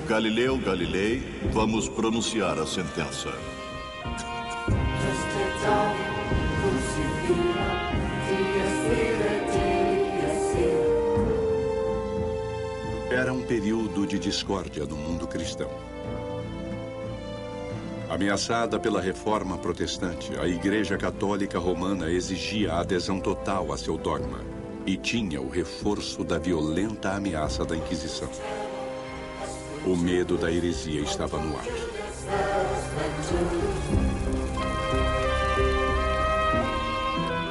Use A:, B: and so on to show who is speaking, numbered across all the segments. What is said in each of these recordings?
A: Galileu Galilei, vamos pronunciar a sentença.
B: Era um período de discórdia no mundo cristão. Ameaçada pela reforma protestante, a Igreja Católica Romana exigia a adesão total a seu dogma e tinha o reforço da violenta ameaça da Inquisição. O medo da heresia estava no ar.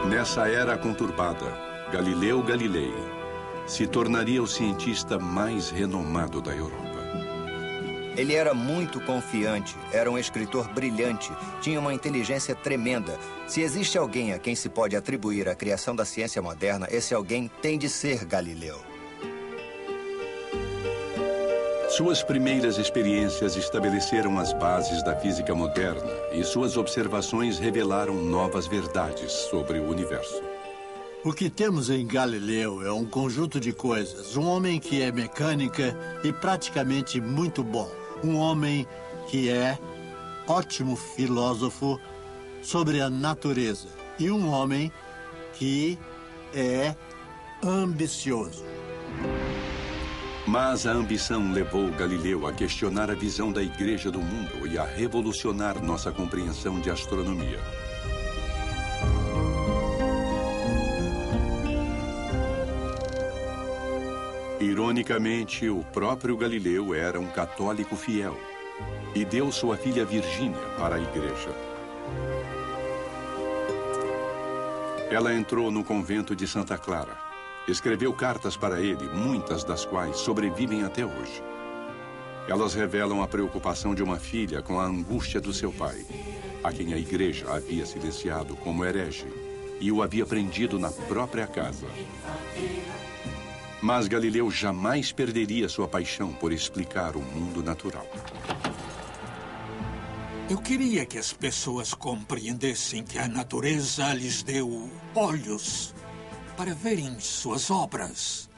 B: Nessa era conturbada, Galileu Galilei se tornaria o cientista mais renomado da Europa.
C: Ele era muito confiante, era um escritor brilhante, tinha uma inteligência tremenda. Se existe alguém a quem se pode atribuir a criação da ciência moderna, esse alguém tem de ser Galileu.
B: Suas primeiras experiências estabeleceram as bases da física moderna e suas observações revelaram novas verdades sobre o universo.
D: O que temos em Galileu é um conjunto de coisas. Um homem que é mecânica e praticamente muito bom. Um homem que é ótimo filósofo sobre a natureza. E um homem que é ambicioso.
B: Mas a ambição levou Galileu a questionar a visão da Igreja do mundo e a revolucionar nossa compreensão de astronomia. Ironicamente, o próprio Galileu era um católico fiel e deu sua filha Virgínia para a Igreja. Ela entrou no convento de Santa Clara. Escreveu cartas para ele, muitas das quais sobrevivem até hoje. Elas revelam a preocupação de uma filha com a angústia do seu pai, a quem a Igreja havia silenciado como herege e o havia prendido na própria casa. Mas Galileu jamais perderia sua paixão por explicar o mundo natural.
E: Eu queria que as pessoas compreendessem que a natureza lhes deu olhos para verem suas obras,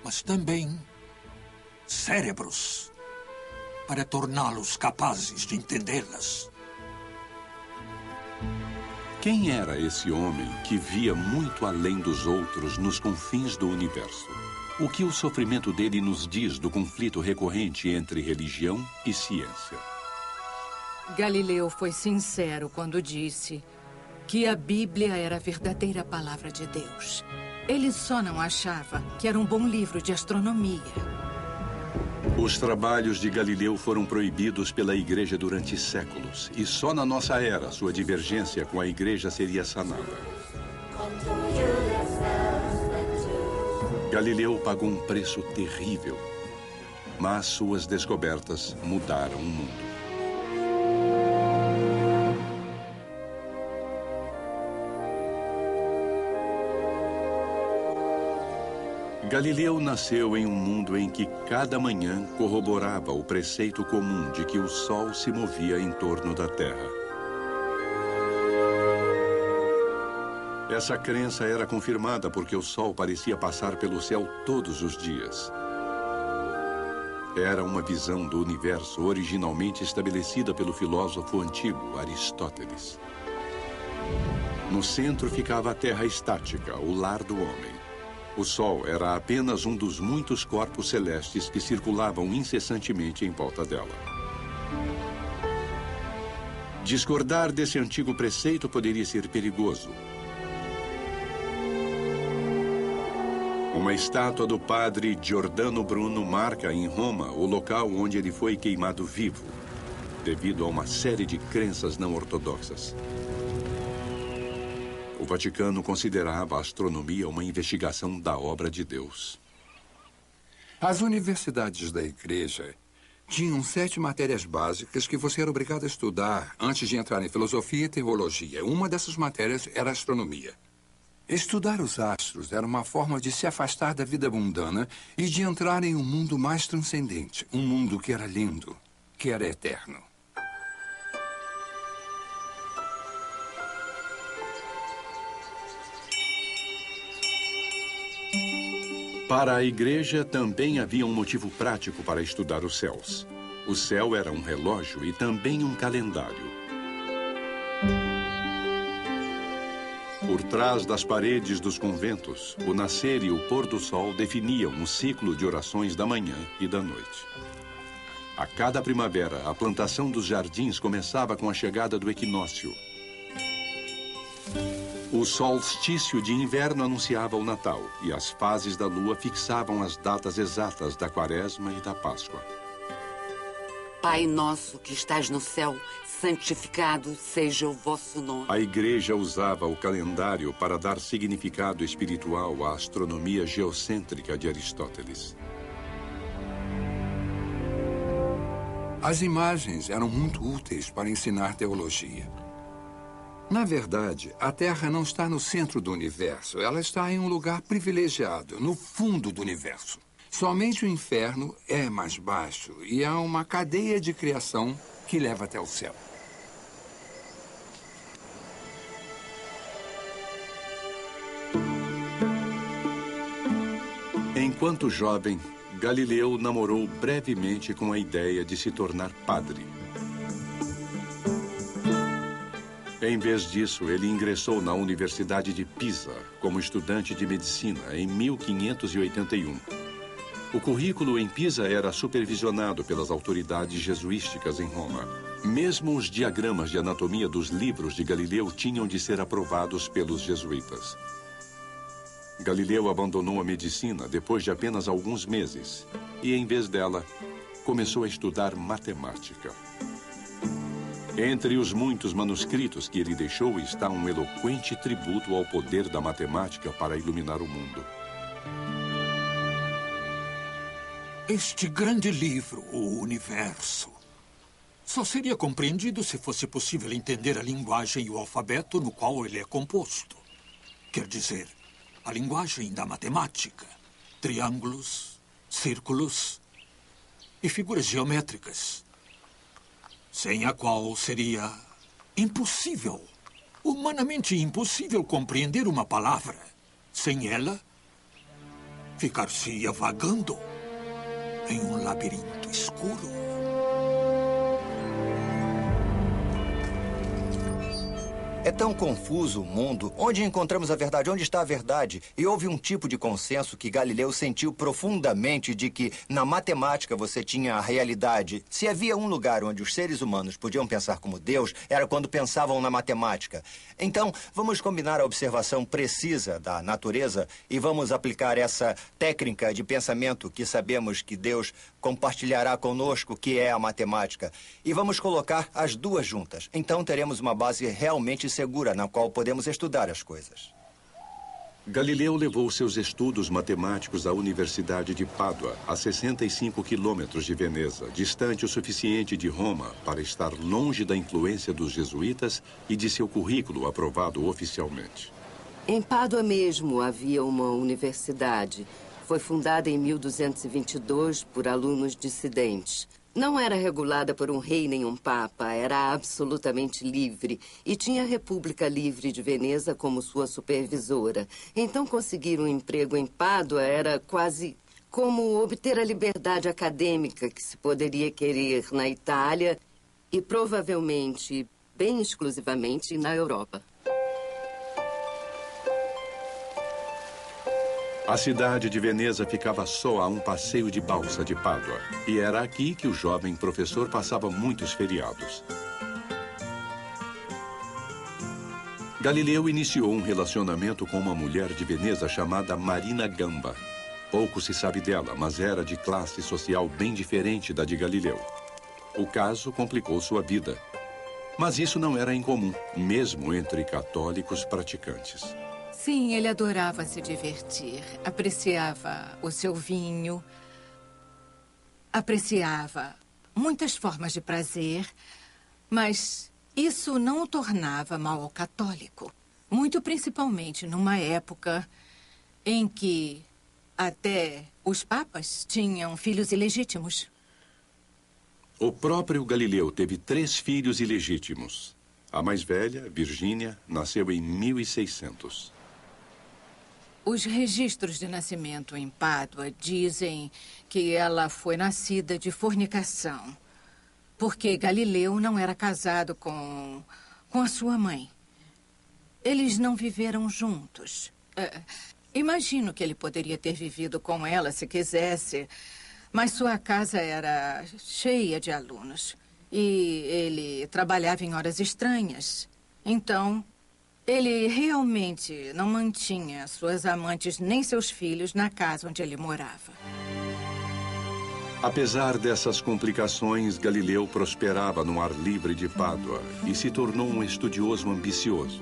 E: mas também cérebros para torná-los capazes de entendê-las.
B: Quem era esse homem que via muito além dos outros nos confins do universo? O que o sofrimento dele nos diz do conflito recorrente entre religião e ciência?
F: Galileu foi sincero quando disse que a Bíblia era a verdadeira palavra de Deus. Ele só não achava que era um bom livro de astronomia.
B: Os trabalhos de Galileu foram proibidos pela Igreja durante séculos, e só na nossa era sua divergência com a Igreja seria sanada. Galileu pagou um preço terrível, mas suas descobertas mudaram o mundo. Galileu nasceu em um mundo em que cada manhã corroborava o preceito comum de que o Sol se movia em torno da Terra. Essa crença era confirmada porque o Sol parecia passar pelo céu todos os dias. Era uma visão do universo originalmente estabelecida pelo filósofo antigo Aristóteles. No centro ficava a Terra estática, o lar do homem. O Sol era apenas um dos muitos corpos celestes que circulavam incessantemente em volta dela. Discordar desse antigo preceito poderia ser perigoso. Uma estátua do padre Giordano Bruno marca em Roma o local onde ele foi queimado vivo, devido a uma série de crenças não ortodoxas. O Vaticano considerava a astronomia uma investigação da obra de Deus.
G: As universidades da Igreja tinham 7 matérias básicas que você era obrigado a estudar antes de entrar em filosofia e teologia. Uma dessas matérias era astronomia. Estudar os astros era uma forma de se afastar da vida mundana e de entrar em um mundo mais transcendente, um mundo que era lindo, que era eterno.
B: Para a igreja, também havia um motivo prático para estudar os céus. O céu era um relógio e também um calendário. Por trás das paredes dos conventos, o nascer e o pôr do sol definiam um ciclo de orações da manhã e da noite. A cada primavera, a plantação dos jardins começava com a chegada do equinócio. O solstício de inverno anunciava o Natal e as fases da lua fixavam as datas exatas da Quaresma e da Páscoa.
H: Pai nosso que estás no céu, santificado seja o vosso nome.
B: A igreja usava o calendário para dar significado espiritual à astronomia geocêntrica de Aristóteles.
G: As imagens eram muito úteis para ensinar teologia. Na verdade, a Terra não está no centro do universo. Ela está em um lugar privilegiado, no fundo do universo. Somente o inferno é mais baixo e há uma cadeia de criação que leva até o céu.
B: Enquanto jovem, Galileu namorou brevemente com a ideia de se tornar padre. Em vez disso, ele ingressou na Universidade de Pisa como estudante de medicina em 1581. O currículo em Pisa era supervisionado pelas autoridades jesuísticas em Roma. Mesmo os diagramas de anatomia dos livros de Galileu tinham de ser aprovados pelos jesuítas. Galileu abandonou a medicina depois de apenas alguns meses e, em vez dela, começou a estudar matemática. Entre os muitos manuscritos que ele deixou está um eloquente tributo ao poder da matemática para iluminar o mundo.
E: Este grande livro, o Universo, só seria compreendido se fosse possível entender a linguagem e o alfabeto no qual ele é composto. Quer dizer, a linguagem da matemática, triângulos, círculos e figuras geométricas, sem a qual seria impossível, humanamente impossível compreender uma palavra. Sem ela, ficar-se-ia vagando em um labirinto escuro.
C: É tão confuso o mundo. Onde encontramos a verdade? Onde está a verdade? E houve um tipo de consenso que Galileu sentiu profundamente de que, na matemática, você tinha a realidade. Se havia um lugar onde os seres humanos podiam pensar como Deus, era quando pensavam na matemática. Então, vamos combinar a observação precisa da natureza e vamos aplicar essa técnica de pensamento que sabemos que Deus compartilhará conosco, que é a matemática. E vamos colocar as duas juntas. Então, teremos uma base realmente segura na qual podemos estudar as coisas.
B: Galileu levou seus estudos matemáticos à Universidade de Pádua, a 65 quilômetros de Veneza, distante o suficiente de Roma para estar longe da influência dos jesuítas e de seu currículo aprovado oficialmente.
H: Em Pádua mesmo havia uma universidade. Foi fundada em 1222 por alunos dissidentes. Não era regulada por um rei nem um papa, era absolutamente livre e tinha a República Livre de Veneza como sua supervisora. Então, conseguir um emprego em Pádua era quase como obter a liberdade acadêmica que se poderia querer na Itália e provavelmente, bem exclusivamente, na Europa.
B: A cidade de Veneza ficava só a um passeio de balsa de Pádua. E era aqui que o jovem professor passava muitos feriados. Galileu iniciou um relacionamento com uma mulher de Veneza chamada Marina Gamba. Pouco se sabe dela, mas era de classe social bem diferente da de Galileu. O caso complicou sua vida. Mas isso não era incomum, mesmo entre católicos praticantes.
F: Sim, ele adorava se divertir. Apreciava o seu vinho. Apreciava muitas formas de prazer. Mas isso não o tornava mau católico. Muito principalmente numa época em que até os papas tinham filhos ilegítimos.
B: O próprio Galileu teve 3 filhos ilegítimos. A mais velha, Virgínia, nasceu em 1600.
F: Os registros de nascimento em Pádua dizem que ela foi nascida de fornicação, porque Galileu não era casado com a sua mãe. Eles não viveram juntos. Imagino que ele poderia ter vivido com ela se quisesse, mas sua casa era cheia de alunos e ele trabalhava em horas estranhas. Então, ele realmente não mantinha suas amantes nem seus filhos na casa onde ele morava.
B: Apesar dessas complicações, Galileu prosperava no ar livre de Pádua e se tornou um estudioso ambicioso.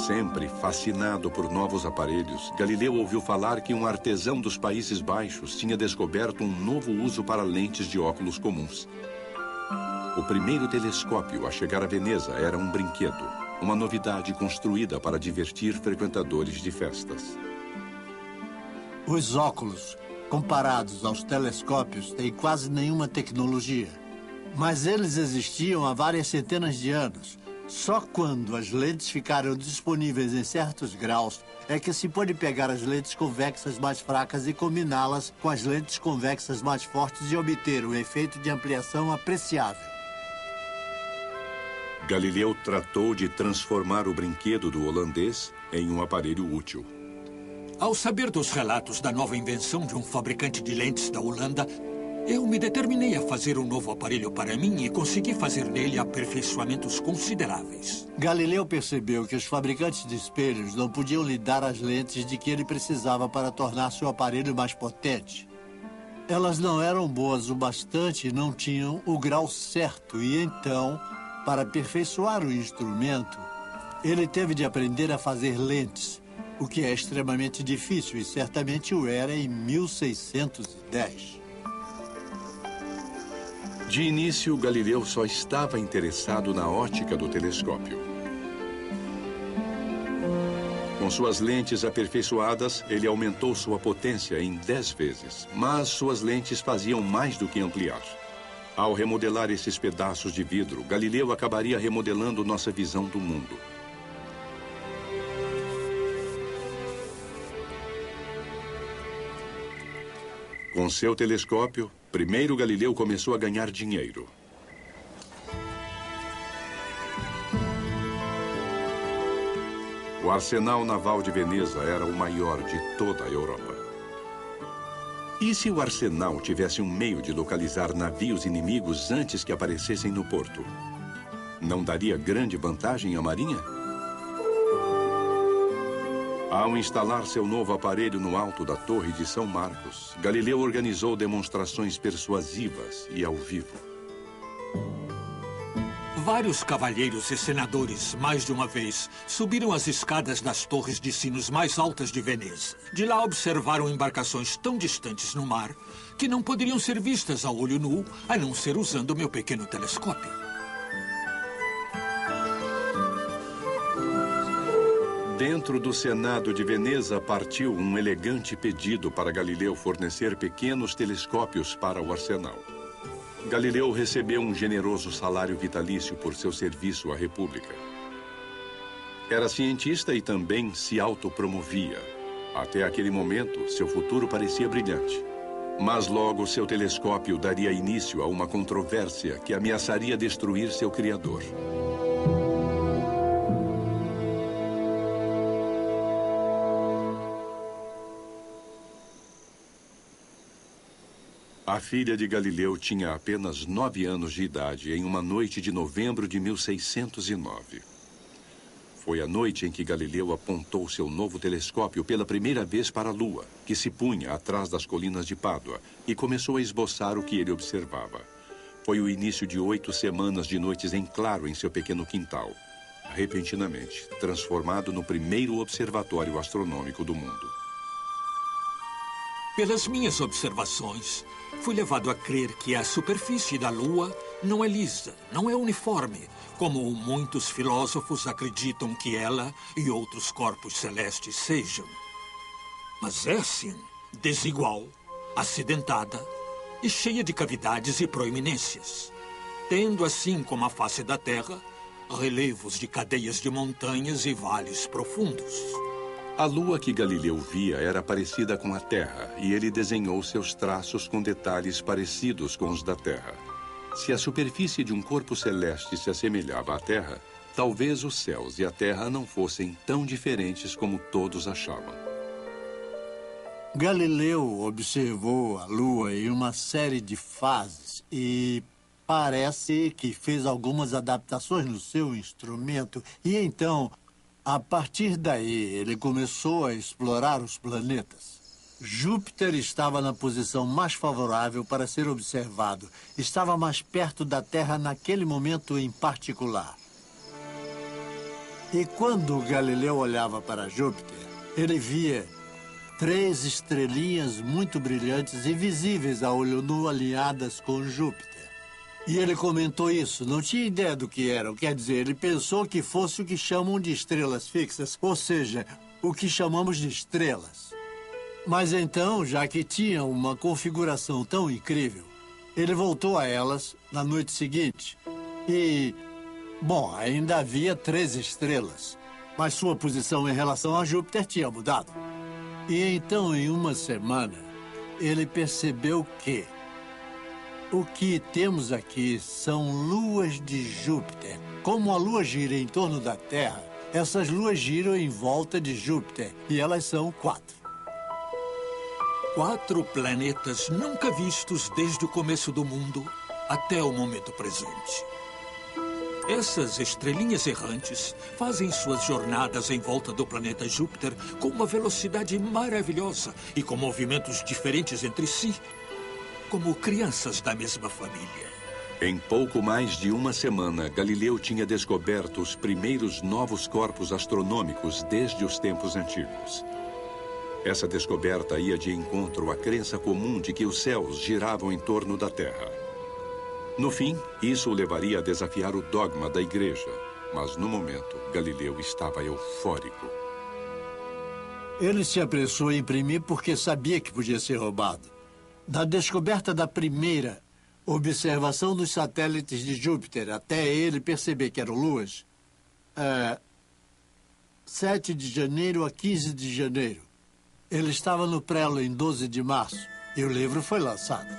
B: Sempre fascinado por novos aparelhos, Galileu ouviu falar que um artesão dos Países Baixos tinha descoberto um novo uso para lentes de óculos comuns. O primeiro telescópio a chegar a Veneza era um brinquedo, uma novidade construída para divertir frequentadores de festas.
D: Os óculos, comparados aos telescópios, têm quase nenhuma tecnologia. Mas eles existiam há várias centenas de anos. Só quando as lentes ficaram disponíveis em certos graus é que se pôde pegar as lentes convexas mais fracas e combiná-las com as lentes convexas mais fortes e obter um efeito de ampliação apreciável.
B: Galileu tratou de transformar o brinquedo do holandês em um aparelho útil.
E: Ao saber dos relatos da nova invenção de um fabricante de lentes da Holanda, eu me determinei a fazer um novo aparelho para mim e consegui fazer nele aperfeiçoamentos consideráveis.
D: Galileu percebeu que os fabricantes de espelhos não podiam lhe dar as lentes de que ele precisava para tornar seu aparelho mais potente. Elas não eram boas o bastante e não tinham o grau certo, e então, para aperfeiçoar o instrumento, ele teve de aprender a fazer lentes, o que é extremamente difícil e certamente o era em 1610.
B: De início, Galileu só estava interessado na ótica do telescópio. Com suas lentes aperfeiçoadas, ele aumentou sua potência em 10 vezes, mas suas lentes faziam mais do que ampliar. Ao remodelar esses pedaços de vidro, Galileu acabaria remodelando nossa visão do mundo. Com seu telescópio, primeiro Galileu começou a ganhar dinheiro. O arsenal naval de Veneza era o maior de toda a Europa. E se o arsenal tivesse um meio de localizar navios inimigos antes que aparecessem no porto? Não daria grande vantagem à Marinha? Ao instalar seu novo aparelho no alto da Torre de São Marcos, Galileu organizou demonstrações persuasivas e ao vivo.
E: Vários cavalheiros e senadores, mais de uma vez, subiram as escadas das torres de sinos mais altas de Veneza. De lá observaram embarcações tão distantes no mar que não poderiam ser vistas a olho nu, a não ser usando meu pequeno telescópio.
B: Dentro do Senado de Veneza partiu um elegante pedido para Galileu fornecer pequenos telescópios para o arsenal. Galileu recebeu um generoso salário vitalício por seu serviço à República. Era cientista e também se autopromovia. Até aquele momento, seu futuro parecia brilhante. Mas logo seu telescópio daria início a uma controvérsia que ameaçaria destruir seu criador. A filha de Galileu tinha apenas 9 anos de idade em uma noite de novembro de 1609. Foi a noite em que Galileu apontou seu novo telescópio pela primeira vez para a Lua, que se punha atrás das colinas de Pádua, e começou a esboçar o que ele observava. Foi o início de 8 semanas de noites em claro em seu pequeno quintal, repentinamente transformado no primeiro observatório astronômico do mundo.
E: Pelas minhas observações, fui levado a crer que a superfície da Lua não é lisa, não é uniforme, como muitos filósofos acreditam que ela e outros corpos celestes sejam. Mas é assim, desigual, acidentada e cheia de cavidades e proeminências. Tendo assim como a face da Terra, relevos de cadeias de montanhas e vales profundos.
B: A lua que Galileu via era parecida com a Terra, e ele desenhou seus traços com detalhes parecidos com os da Terra. Se a superfície de um corpo celeste se assemelhava à Terra, talvez os céus e a Terra não fossem tão diferentes como todos achavam.
D: Galileu observou a Lua em uma série de fases e parece que fez algumas adaptações no seu instrumento. E então, a partir daí, ele começou a explorar os planetas. Júpiter estava na posição mais favorável para ser observado. Estava mais perto da Terra naquele momento em particular. E quando Galileu olhava para Júpiter, ele via 3 estrelinhas muito brilhantes e visíveis a olho nu alinhadas com Júpiter. E ele comentou isso, não tinha ideia do que eram. Quer dizer, ele pensou que fosse o que chamam de estrelas fixas, ou seja, o que chamamos de estrelas. Mas então, já que tinha uma configuração tão incrível, ele voltou a elas na noite seguinte. E, bom, ainda havia 3 estrelas, mas sua posição em relação a Júpiter tinha mudado. E então, em uma semana, ele percebeu que o que temos aqui são luas de Júpiter. Como a Lua gira em torno da Terra, essas luas giram em volta de Júpiter, e elas são 4.
E: 4 planetas nunca vistos desde o começo do mundo até o momento presente. Essas estrelinhas errantes fazem suas jornadas em volta do planeta Júpiter com uma velocidade maravilhosa e com movimentos diferentes entre si, como crianças da mesma família.
B: Em pouco mais de uma semana, Galileu tinha descoberto os primeiros novos corpos astronômicos desde os tempos antigos. Essa descoberta ia de encontro à crença comum de que os céus giravam em torno da Terra. No fim, isso o levaria a desafiar o dogma da Igreja. Mas, no momento, Galileu estava eufórico.
D: Ele se apressou a imprimir porque sabia que podia ser roubado. Da descoberta da primeira observação dos satélites de Júpiter até ele perceber que eram luas, 7 de janeiro a 15 de janeiro. Ele estava no prelo em 12 de março e o livro foi lançado.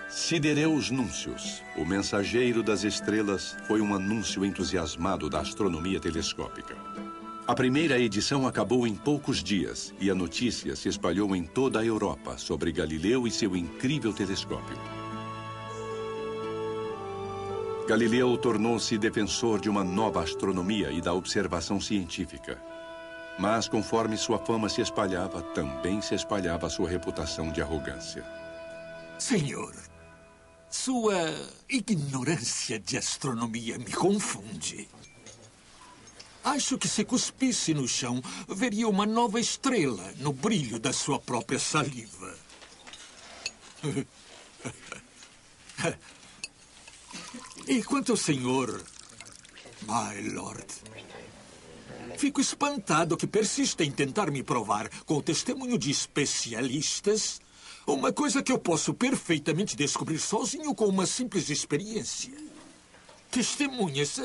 B: Sidereus Núncios, o mensageiro das estrelas, foi um anúncio entusiasmado da astronomia telescópica. A primeira edição acabou em poucos dias e a notícia se espalhou em toda a Europa sobre Galileu e seu incrível telescópio. Galileu tornou-se defensor de uma nova astronomia e da observação científica. Mas, conforme sua fama se espalhava, também se espalhava sua reputação de arrogância.
E: Senhor, sua ignorância de astronomia me confunde. Acho que se cuspisse no chão, veria uma nova estrela no brilho da sua própria saliva. E quanto ao senhor, my lord, fico espantado que persista em tentar me provar, com o testemunho de especialistas, uma coisa que eu posso perfeitamente descobrir sozinho com uma simples experiência. Testemunhas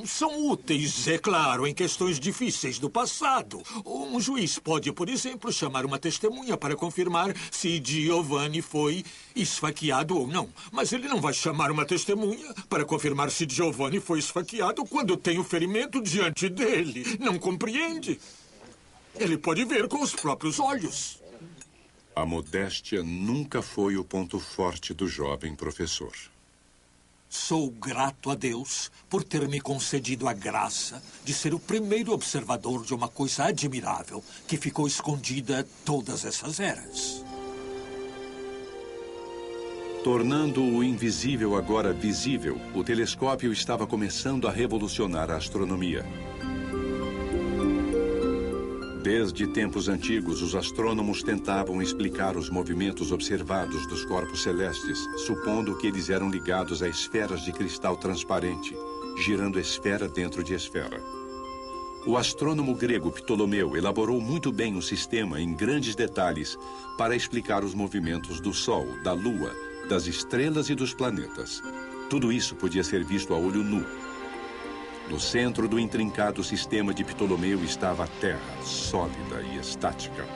E: são úteis, é claro, em questões difíceis do passado. Um juiz pode, por exemplo, chamar uma testemunha para confirmar se Giovanni foi esfaqueado ou não. Mas ele não vai chamar uma testemunha para confirmar se Giovanni foi esfaqueado quando tem o ferimento diante dele. Não compreende? Ele pode ver com os próprios olhos.
B: A modéstia nunca foi o ponto forte do jovem professor.
E: Sou grato a Deus por ter me concedido a graça de ser o primeiro observador de uma coisa admirável que ficou escondida todas essas eras.
B: Tornando o invisível agora visível, o telescópio estava começando a revolucionar a astronomia. Desde tempos antigos, os astrônomos tentavam explicar os movimentos observados dos corpos celestes, supondo que eles eram ligados a esferas de cristal transparente, girando esfera dentro de esfera. O astrônomo grego Ptolomeu elaborou muito bem o sistema em grandes detalhes para explicar os movimentos do Sol, da Lua, das estrelas e dos planetas. Tudo isso podia ser visto a olho nu. No centro do intrincado sistema de Ptolomeu estava a Terra, sólida e estática.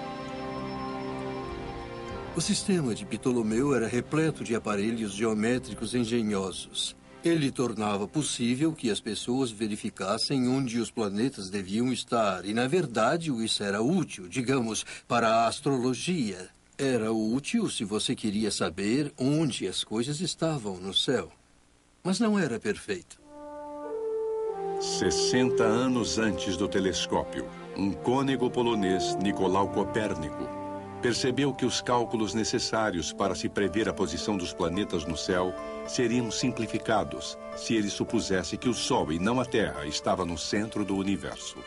I: O sistema de Ptolomeu era repleto de aparelhos geométricos engenhosos. Ele tornava possível que as pessoas verificassem onde os planetas deviam estar. E, na verdade, isso era útil, digamos, para a astrologia. Era útil se você queria saber onde as coisas estavam no céu. Mas não era perfeito.
B: 60 anos antes do telescópio, um cônego polonês, Nicolau Copérnico, percebeu que os cálculos necessários para se prever a posição dos planetas no céu seriam simplificados se ele supusesse que o Sol e não a Terra estava no centro do universo.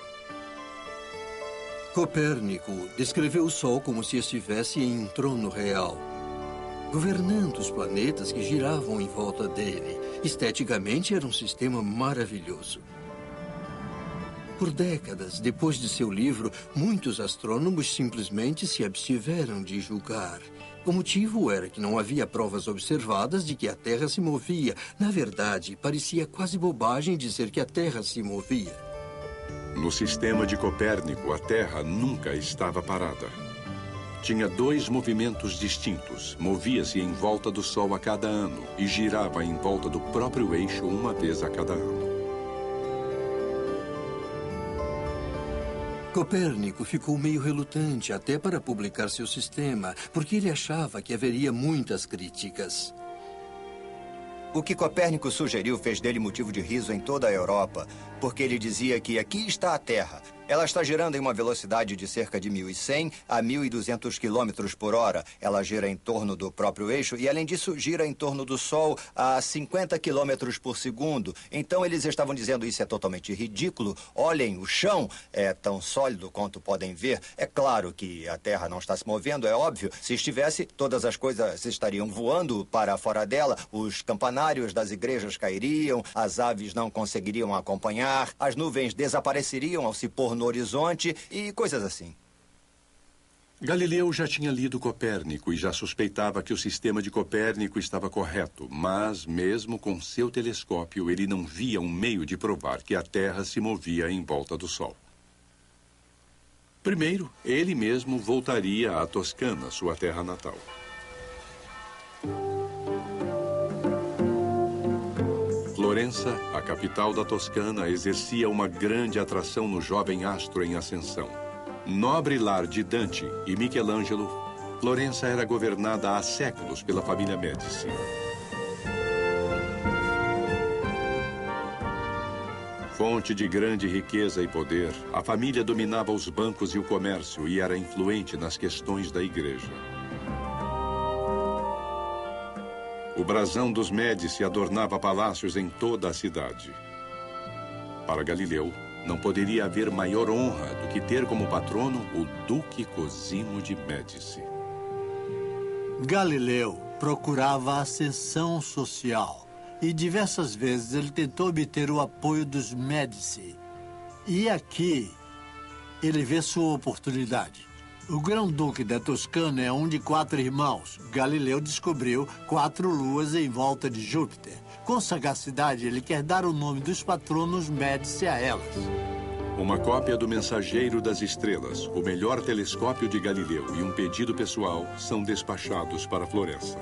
I: Copérnico descreveu o Sol como se estivesse em um trono real, governando os planetas que giravam em volta dele. Esteticamente, era um sistema maravilhoso. Por décadas, depois de seu livro, muitos astrônomos simplesmente se abstiveram de julgar. O motivo era que não havia provas observadas de que a Terra se movia. Na verdade, parecia quase bobagem dizer que a Terra se movia.
B: No sistema de Copérnico, a Terra nunca estava parada. Tinha 2 movimentos distintos. Movia-se em volta do Sol a cada ano e girava em volta do próprio eixo uma vez a cada ano.
I: Copérnico ficou meio relutante até para publicar seu sistema, porque ele achava que haveria muitas críticas.
C: O que Copérnico sugeriu fez dele motivo de riso em toda a Europa, porque ele dizia que aqui está a Terra. Ela está girando em uma velocidade de cerca de 1.100 a 1.200 km por hora. Ela gira em torno do próprio eixo e, além disso, gira em torno do Sol a 50 km por segundo. Então, eles estavam dizendo isso é totalmente ridículo. Olhem, o chão é tão sólido quanto podem ver. É claro que a Terra não está se movendo, é óbvio. Se estivesse, todas as coisas estariam voando para fora dela. Os campanários das igrejas cairiam, as aves não conseguiriam acompanhar, as nuvens desapareceriam ao se pôr no horizonte e coisas assim.
B: Galileu já tinha lido Copérnico e já suspeitava que o sistema de Copérnico estava correto, mas, mesmo com seu telescópio, ele não via um meio de provar que a Terra se movia em volta do Sol. Primeiro, ele mesmo voltaria à Toscana, sua terra natal. Florença, a capital da Toscana, exercia uma grande atração no jovem astro em ascensão. Nobre lar de Dante e Michelangelo, Florença era governada há séculos pela família Médici. Fonte de grande riqueza e poder, a família dominava os bancos e o comércio e era influente nas questões da igreja. O brasão dos Médici adornava palácios em toda a cidade. Para Galileu, não poderia haver maior honra do que ter como patrono o Duque Cosimo de Médici.
D: Galileu procurava a ascensão social e diversas vezes ele tentou obter o apoio dos Médici. E aqui ele vê sua oportunidade. O grão-duque da Toscana é um de 4 irmãos. Galileu descobriu 4 luas em volta de Júpiter. Com sagacidade, ele quer dar o nome dos patronos Médici a elas.
B: Uma cópia do Mensageiro das Estrelas, o melhor telescópio de Galileu e um pedido pessoal são despachados para Florença.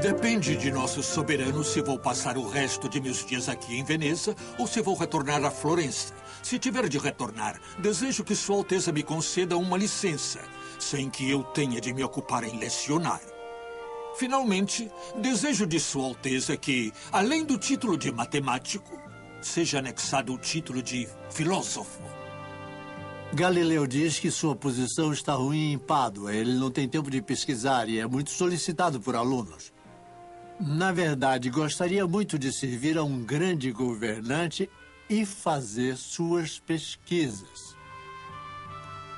E: Depende de nosso soberano se vou passar o resto de meus dias aqui em Veneza ou se vou retornar a Florença. Se tiver de retornar, desejo que Sua Alteza me conceda uma licença, sem que eu tenha de me ocupar em lecionar. Finalmente, desejo de Sua Alteza que, além do título de matemático, seja anexado o título de filósofo.
D: Galileu diz que sua posição está ruim em Pádua. Ele não tem tempo de pesquisar e é muito solicitado por alunos. Na verdade, gostaria muito de servir a um grande governante e fazer suas pesquisas.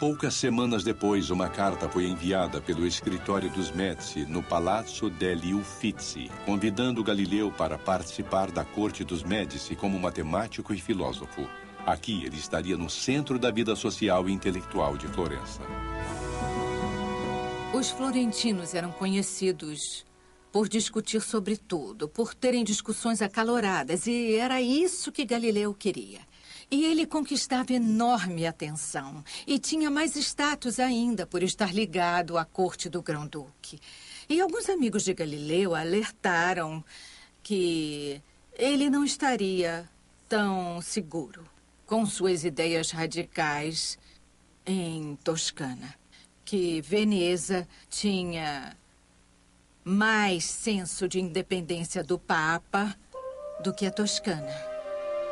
B: Poucas semanas depois, uma carta foi enviada pelo escritório dos Médici no Palazzo degli Uffizi, convidando Galileu para participar da corte dos Médici como matemático e filósofo. Aqui, ele estaria no centro da vida social e intelectual de Florença.
F: Os florentinos eram conhecidos por discutir sobre tudo, por terem discussões acaloradas, e era isso que Galileu queria. E ele conquistava enorme atenção, e tinha mais status ainda por estar ligado à corte do Grão-Duque. E alguns amigos de Galileu alertaram que ele não estaria tão seguro com suas ideias radicais em Toscana, que Veneza tinha mais senso de independência do Papa do que a Toscana.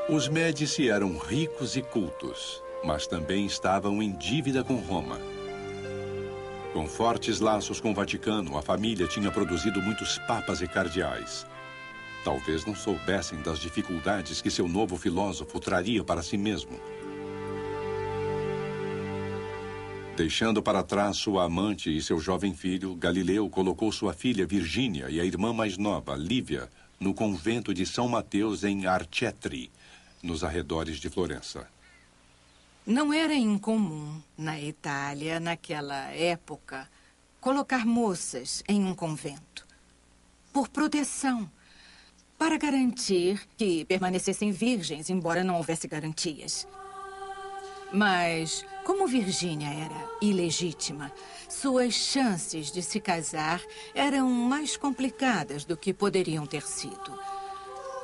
B: Os Médici eram ricos e cultos, mas também estavam em dívida com Roma. Com fortes laços com o Vaticano, a família tinha produzido muitos papas e cardeais. Talvez não soubessem das dificuldades que seu novo filósofo traria para si mesmo. Deixando para trás sua amante e seu jovem filho, Galileu colocou sua filha Virgínia e a irmã mais nova, Lívia, no convento de São Mateus em Arcetri, nos arredores de Florença.
F: Não era incomum na Itália, naquela época, colocar moças em um convento por proteção, para garantir que permanecessem virgens, embora não houvesse garantias. Mas, como Virgínia era ilegítima, suas chances de se casar eram mais complicadas do que poderiam ter sido.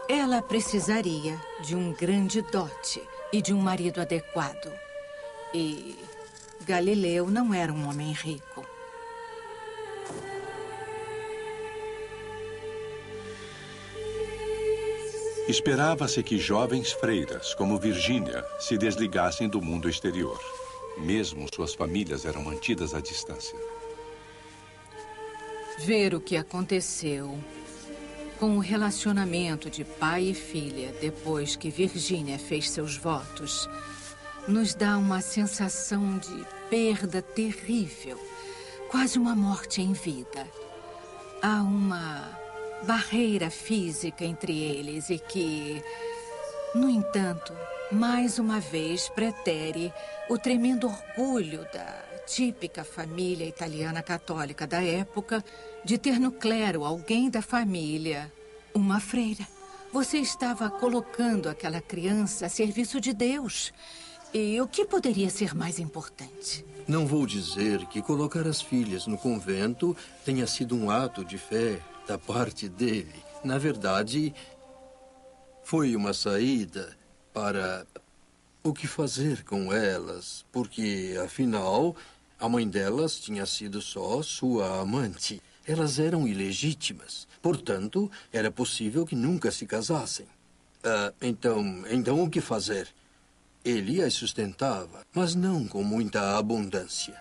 F: Ela precisaria de um grande dote e de um marido adequado. E Galileu não era um homem rico.
B: Esperava-se que jovens freiras, como Virgínia, se desligassem do mundo exterior. Mesmo suas famílias eram mantidas à distância.
F: Ver o que aconteceu com o relacionamento de pai e filha depois que Virgínia fez seus votos nos dá uma sensação de perda terrível, quase uma morte em vida. Há uma barreira física entre eles e que, no entanto, mais uma vez pretere o tremendo orgulho da típica família italiana católica da época de ter no clero alguém da família, uma freira. Você estava colocando aquela criança a serviço de Deus. E o que poderia ser mais importante?
I: Não vou dizer que colocar as filhas no convento tenha sido um ato de fé da parte dele. Na verdade, foi uma saída para o que fazer com elas, porque, afinal, a mãe delas tinha sido só sua amante. Elas eram ilegítimas. Portanto, era possível que nunca se casassem. Então, o que fazer? Ele as sustentava, mas não com muita abundância.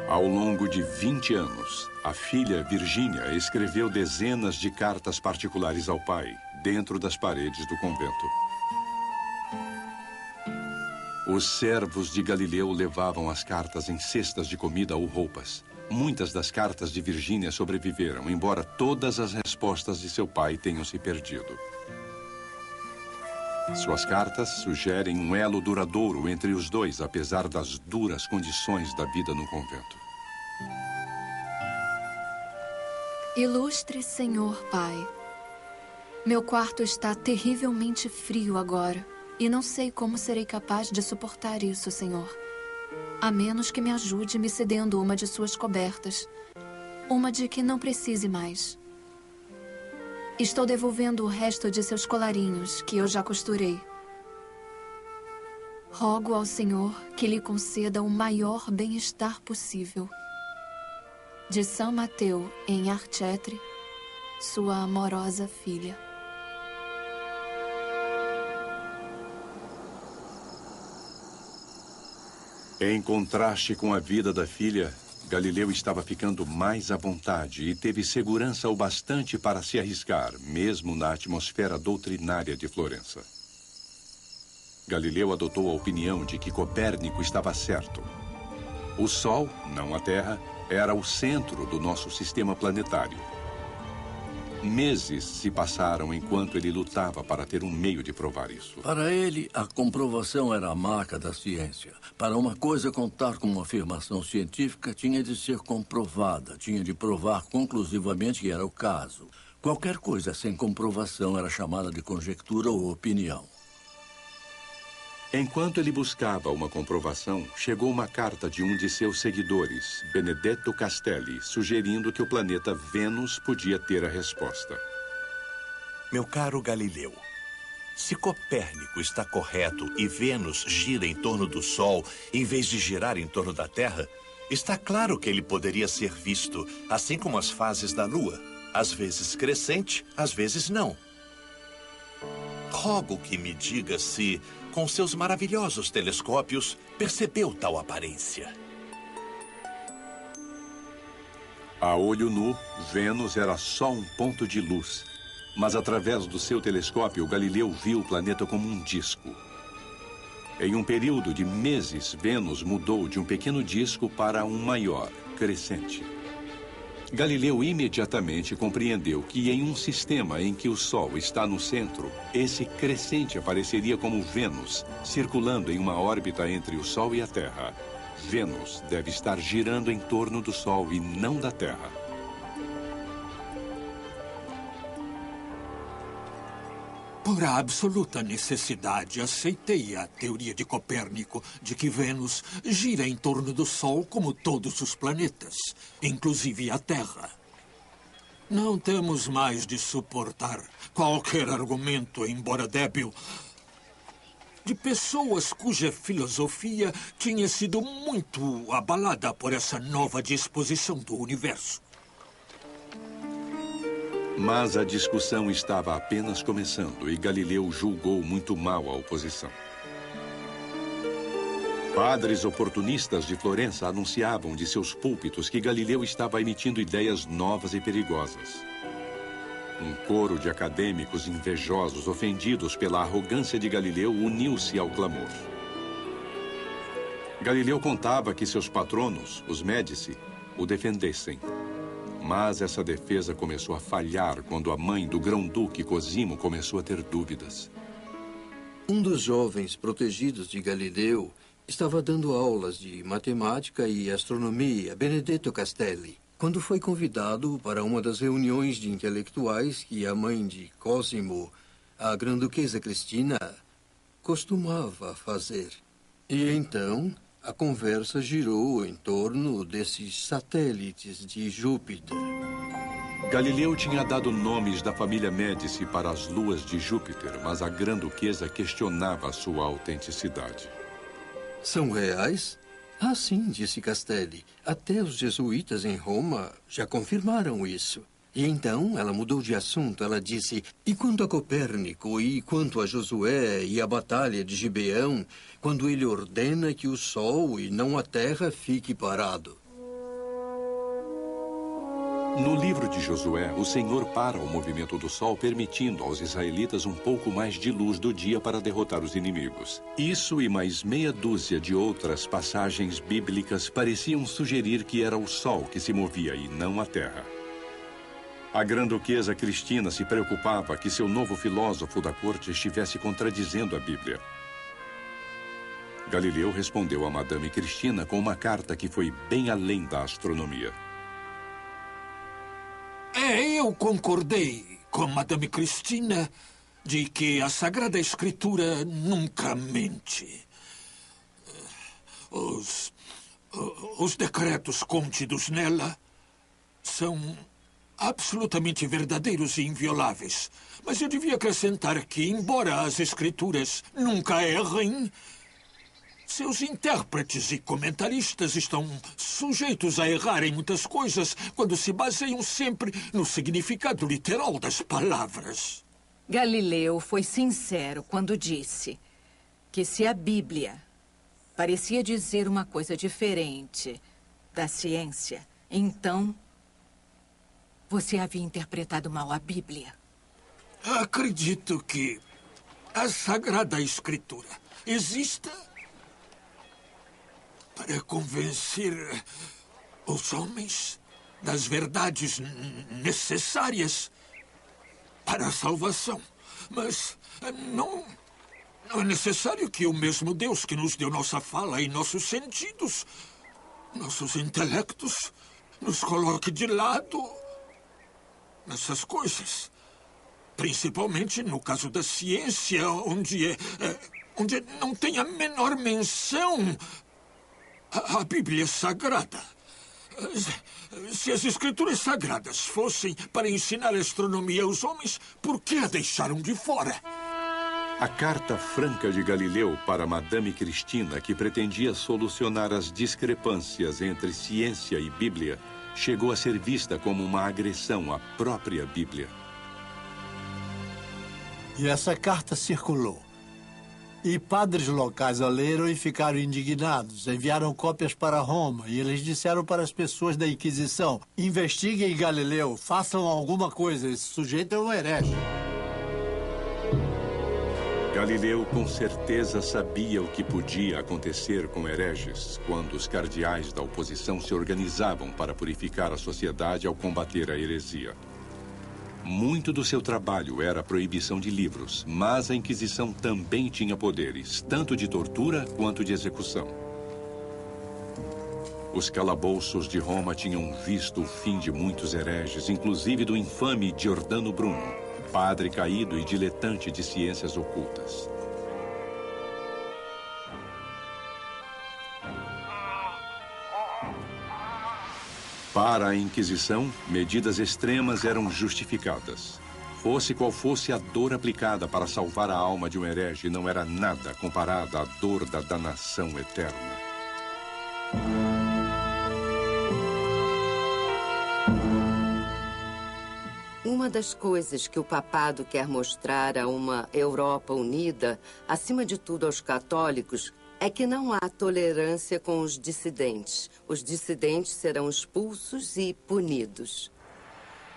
B: Ao longo de 20 anos, a filha Virgínia escreveu dezenas de cartas particulares ao pai, dentro das paredes do convento. Os servos de Galileu levavam as cartas em cestas de comida ou roupas. Muitas das cartas de Virgínia sobreviveram, embora todas as respostas de seu pai tenham se perdido. Suas cartas sugerem um elo duradouro entre os dois, apesar das duras condições da vida no convento.
J: Ilustre Senhor Pai, meu quarto está terrivelmente frio agora e não sei como serei capaz de suportar isso, Senhor. A menos que me ajude me cedendo uma de suas cobertas, uma de que não precise mais. Estou devolvendo o resto de seus colarinhos, que eu já costurei. Rogo ao Senhor que lhe conceda o maior bem-estar possível. De São Mateu, em Arcetri, sua amorosa filha.
B: Em contraste com a vida da filha, Galileu estava ficando mais à vontade e teve segurança o bastante para se arriscar, mesmo na atmosfera doutrinária de Florença. Galileu adotou a opinião de que Copérnico estava certo. O Sol, não a Terra, era o centro do nosso sistema planetário. Meses se passaram enquanto ele lutava para ter um meio de provar isso.
K: Para ele, a comprovação era a marca da ciência. Para uma coisa contar com uma afirmação científica, tinha de ser comprovada. Tinha de provar conclusivamente que era o caso. Qualquer coisa sem comprovação era chamada de conjectura ou opinião.
B: Enquanto ele buscava uma comprovação, chegou uma carta de um de seus seguidores, Benedetto Castelli, sugerindo que o planeta Vênus podia ter a resposta.
L: Meu caro Galileu, se Copérnico está correto e Vênus gira em torno do Sol em vez de girar em torno da Terra, está claro que ele poderia ser visto, assim como as fases da Lua, às vezes crescente, às vezes não. Rogo que me diga se, com seus maravilhosos telescópios, percebeu tal aparência.
B: A olho nu, Vênus era só um ponto de luz. Mas através do seu telescópio, Galileu viu o planeta como um disco. Em um período de meses, Vênus mudou de um pequeno disco para um maior, crescente. Galileu imediatamente compreendeu que em um sistema em que o Sol está no centro, esse crescente apareceria como Vênus, circulando em uma órbita entre o Sol e a Terra. Vênus deve estar girando em torno do Sol e não da Terra.
E: Por absoluta necessidade, aceitei a teoria de Copérnico de que Vênus gira em torno do Sol como todos os planetas, inclusive a Terra. Não temos mais de suportar qualquer argumento, embora débil, de pessoas cuja filosofia tinha sido muito abalada por essa nova disposição do universo.
B: Mas a discussão estava apenas começando e Galileu julgou muito mal a oposição. Padres oportunistas de Florença anunciavam de seus púlpitos que Galileu estava emitindo ideias novas e perigosas. Um coro de acadêmicos invejosos, ofendidos pela arrogância de Galileu, uniu-se ao clamor. Galileu contava que seus patronos, os Médici, o defendessem. Mas essa defesa começou a falhar quando a mãe do grão-duque Cosimo começou a ter dúvidas.
I: Um dos jovens protegidos de Galileu estava dando aulas de matemática e astronomia, Benedetto Castelli, quando foi convidado para uma das reuniões de intelectuais que a mãe de Cosimo, a grã-duquesa Cristina, costumava fazer. E então a conversa girou em torno desses satélites de Júpiter.
B: Galileu tinha dado nomes da família Médici para as luas de Júpiter, mas a grã-duquesa questionava a sua autenticidade.
I: São reais? Ah, sim, disse Castelli. Até os jesuítas em Roma já confirmaram isso. E então ela mudou de assunto. Ela disse, e quanto a Copérnico, e quanto a Josué e a batalha de Gibeão, quando ele ordena que o Sol e não a Terra fique parado?
B: No livro de Josué, o Senhor para o movimento do Sol, permitindo aos israelitas um pouco mais de luz do dia para derrotar os inimigos. Isso e mais meia dúzia de outras passagens bíblicas pareciam sugerir que era o Sol que se movia e não a Terra. A grã-duquesa Cristina se preocupava que seu novo filósofo da corte estivesse contradizendo a Bíblia. Galileu respondeu a Madame Cristina com uma carta que foi bem além da astronomia.
E: Eu concordei com Madame Cristina de que a Sagrada Escritura nunca mente. Os decretos contidos nela são absolutamente verdadeiros e invioláveis. Mas eu devia acrescentar que, embora as Escrituras nunca errem, seus intérpretes e comentaristas estão sujeitos a errar em muitas coisas quando se baseiam sempre no significado literal das palavras.
F: Galileu foi sincero quando disse que se a Bíblia parecia dizer uma coisa diferente da ciência, então você havia interpretado mal a Bíblia.
E: Acredito que a Sagrada Escritura exista para convencer os homens das verdades necessárias para a salvação. Mas não é necessário que o mesmo Deus que nos deu nossa fala e nossos sentidos, nossos intelectos, nos coloque de lado nessas coisas. Principalmente no caso da ciência, onde não tem a menor menção à Bíblia Sagrada. Se as Escrituras Sagradas fossem para ensinar astronomia aos homens, por que a deixaram de fora?
B: A carta franca de Galileu para Madame Cristina, que pretendia solucionar as discrepâncias entre ciência e Bíblia, chegou a ser vista como uma agressão à própria Bíblia.
D: E essa carta circulou. E padres locais a leram e ficaram indignados. Enviaram cópias para Roma e eles disseram para as pessoas da Inquisição: investiguem Galileu, façam alguma coisa, esse sujeito é um herege.
B: Galileu com certeza sabia o que podia acontecer com hereges quando os cardeais da oposição se organizavam para purificar a sociedade ao combater a heresia. Muito do seu trabalho era a proibição de livros, mas a Inquisição também tinha poderes, tanto de tortura quanto de execução. Os calabouços de Roma tinham visto o fim de muitos hereges, inclusive do infame Giordano Bruno, padre caído e diletante de ciências ocultas. Para a Inquisição, medidas extremas eram justificadas. Fosse qual fosse a dor aplicada para salvar a alma de um herege, não era nada comparada à dor da danação eterna.
H: Uma das coisas que o papado quer mostrar a uma Europa unida, acima de tudo aos católicos, é que não há tolerância com os dissidentes. Os dissidentes serão expulsos e punidos.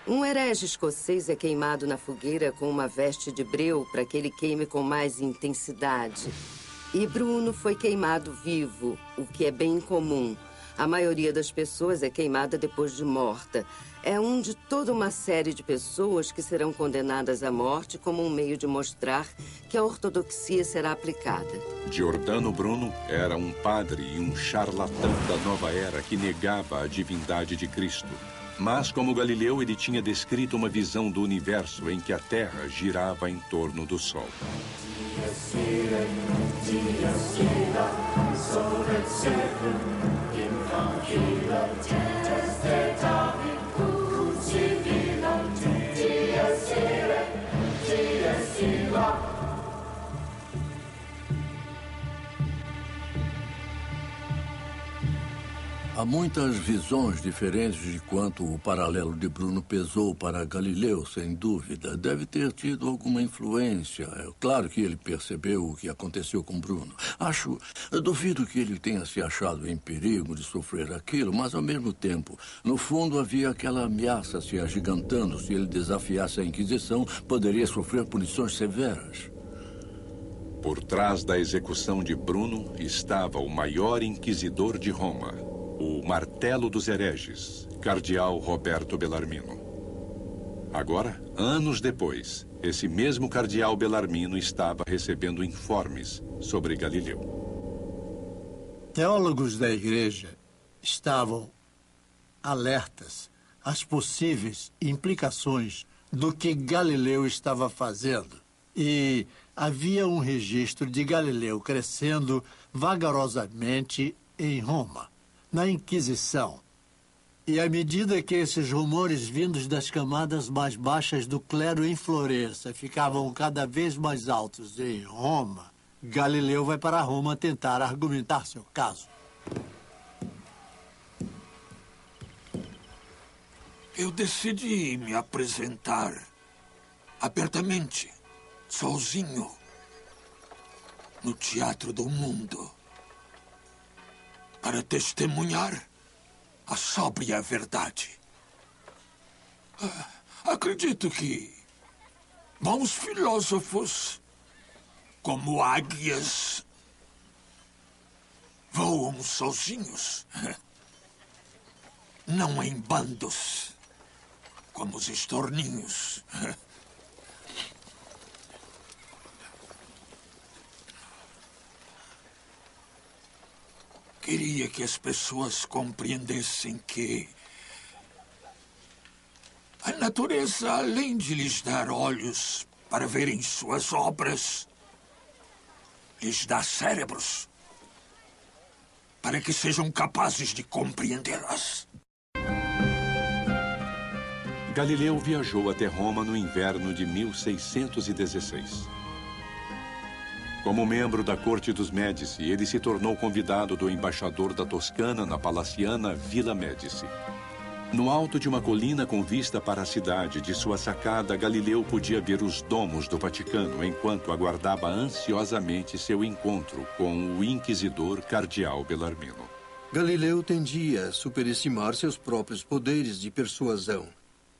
H: Um herege escocês é queimado na fogueira com uma veste de breu para que ele queime com mais intensidade. E Bruno foi queimado vivo, o que é bem incomum. A maioria das pessoas é queimada depois de morta. É um de toda uma série de pessoas que serão condenadas à morte como um meio de mostrar que a ortodoxia será aplicada.
B: Giordano Bruno era um padre e um charlatão da nova era que negava a divindade de Cristo. Mas, como Galileu, ele tinha descrito uma visão do universo em que a Terra girava em torno do Sol.
K: Há muitas visões diferentes de quanto o paralelo de Bruno pesou para Galileu, sem dúvida. Deve ter tido alguma influência. É claro que ele percebeu o que aconteceu com Bruno. Duvido que ele tenha se achado em perigo de sofrer aquilo, mas ao mesmo tempo, no fundo havia aquela ameaça se agigantando. Se ele desafiasse a Inquisição, poderia sofrer punições severas.
B: Por trás da execução de Bruno estava o maior inquisidor de Roma, o martelo dos hereges, cardeal Roberto Bellarmino. Agora, anos depois, esse mesmo cardeal Bellarmino estava recebendo informes sobre Galileu.
D: Teólogos da igreja estavam alertas às possíveis implicações do que Galileu estava fazendo. E havia um registro de Galileu crescendo vagarosamente em Roma, na Inquisição. E à medida que esses rumores vindos das camadas mais baixas do clero em Florença ficavam cada vez mais altos em Roma, Galileu vai para Roma tentar argumentar seu caso.
E: Eu decidi me apresentar abertamente, sozinho, no Teatro do Mundo, para testemunhar a sóbria verdade. Acredito que bons filósofos, como águias, voam sozinhos, não em bandos, como os estorninhos. queria que as pessoas compreendessem que a natureza, além de lhes dar olhos para verem suas obras, lhes dá cérebros para que sejam capazes de compreendê-las.
B: Galileu viajou até Roma no inverno de 1616. Como membro da corte dos Médici, ele se tornou convidado do embaixador da Toscana na palaciana Vila Médici. No alto de uma colina com vista para a cidade, de sua sacada, Galileu podia ver os domos do Vaticano enquanto aguardava ansiosamente seu encontro com o inquisidor cardeal Bellarmino.
I: Galileu tendia a superestimar seus próprios poderes de persuasão.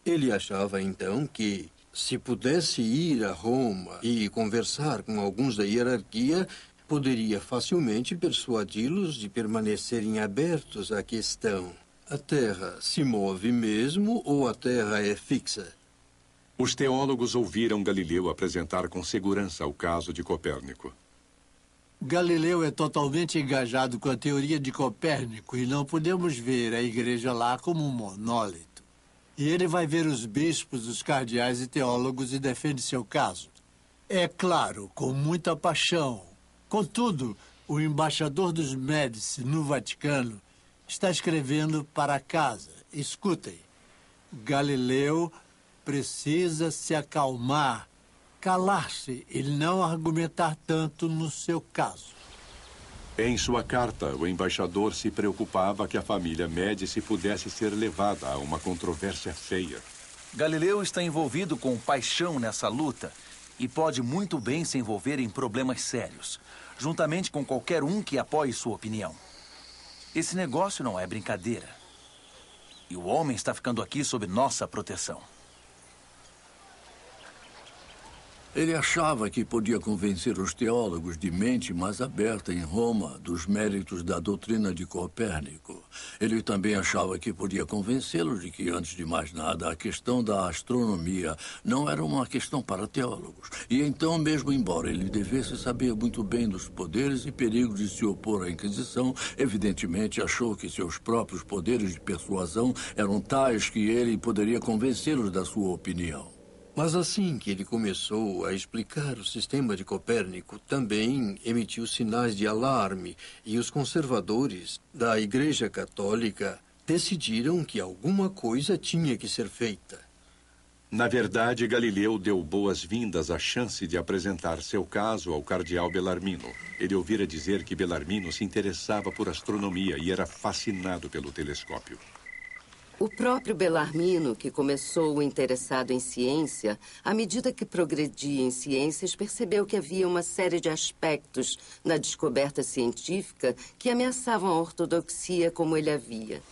I: Ele achava, então, que, se pudesse ir a Roma e conversar com alguns da hierarquia, poderia facilmente persuadi-los de permanecerem abertos à questão: a Terra se move mesmo ou a Terra é fixa?
B: Os teólogos ouviram Galileu apresentar com segurança o caso de Copérnico.
D: Galileu é totalmente engajado com a teoria de Copérnico e não podemos ver a igreja lá como um monólito. E ele vai ver os bispos, os cardeais e teólogos e defende seu caso. É claro, com muita paixão. Contudo, o embaixador dos Médici no Vaticano está escrevendo para casa. Escutem. Galileu precisa se acalmar, calar-se e não argumentar tanto no seu caso.
B: Em sua carta, o embaixador se preocupava que a família Médici pudesse ser levada a uma controvérsia feia.
M: Galileu está envolvido com paixão nessa luta e pode muito bem se envolver em problemas sérios, juntamente com qualquer um que apoie sua opinião. Esse negócio não é brincadeira. E o homem está ficando aqui sob nossa proteção.
K: Ele achava que podia convencer os teólogos de mente mais aberta em Roma dos méritos da doutrina de Copérnico. Ele também achava que podia convencê-los de que, antes de mais nada, a questão da astronomia não era uma questão para teólogos. E então, mesmo embora ele devesse saber muito bem dos poderes e perigos de se opor à Inquisição, evidentemente achou que seus próprios poderes de persuasão eram tais que ele poderia convencê-los da sua opinião.
I: Mas assim que ele começou a explicar o sistema de Copérnico, também emitiu sinais de alarme e os conservadores da Igreja Católica decidiram que alguma coisa tinha que ser feita.
B: Na verdade, Galileu deu boas-vindas à chance de apresentar seu caso ao cardeal Bellarmino. Ele ouvira dizer que Bellarmino se interessava por astronomia e era fascinado pelo telescópio.
H: O próprio Bellarmino, que começou interessado em ciência, à medida que progredia em ciências, percebeu que havia uma série de aspectos na descoberta científica que ameaçavam a ortodoxia como ele a via.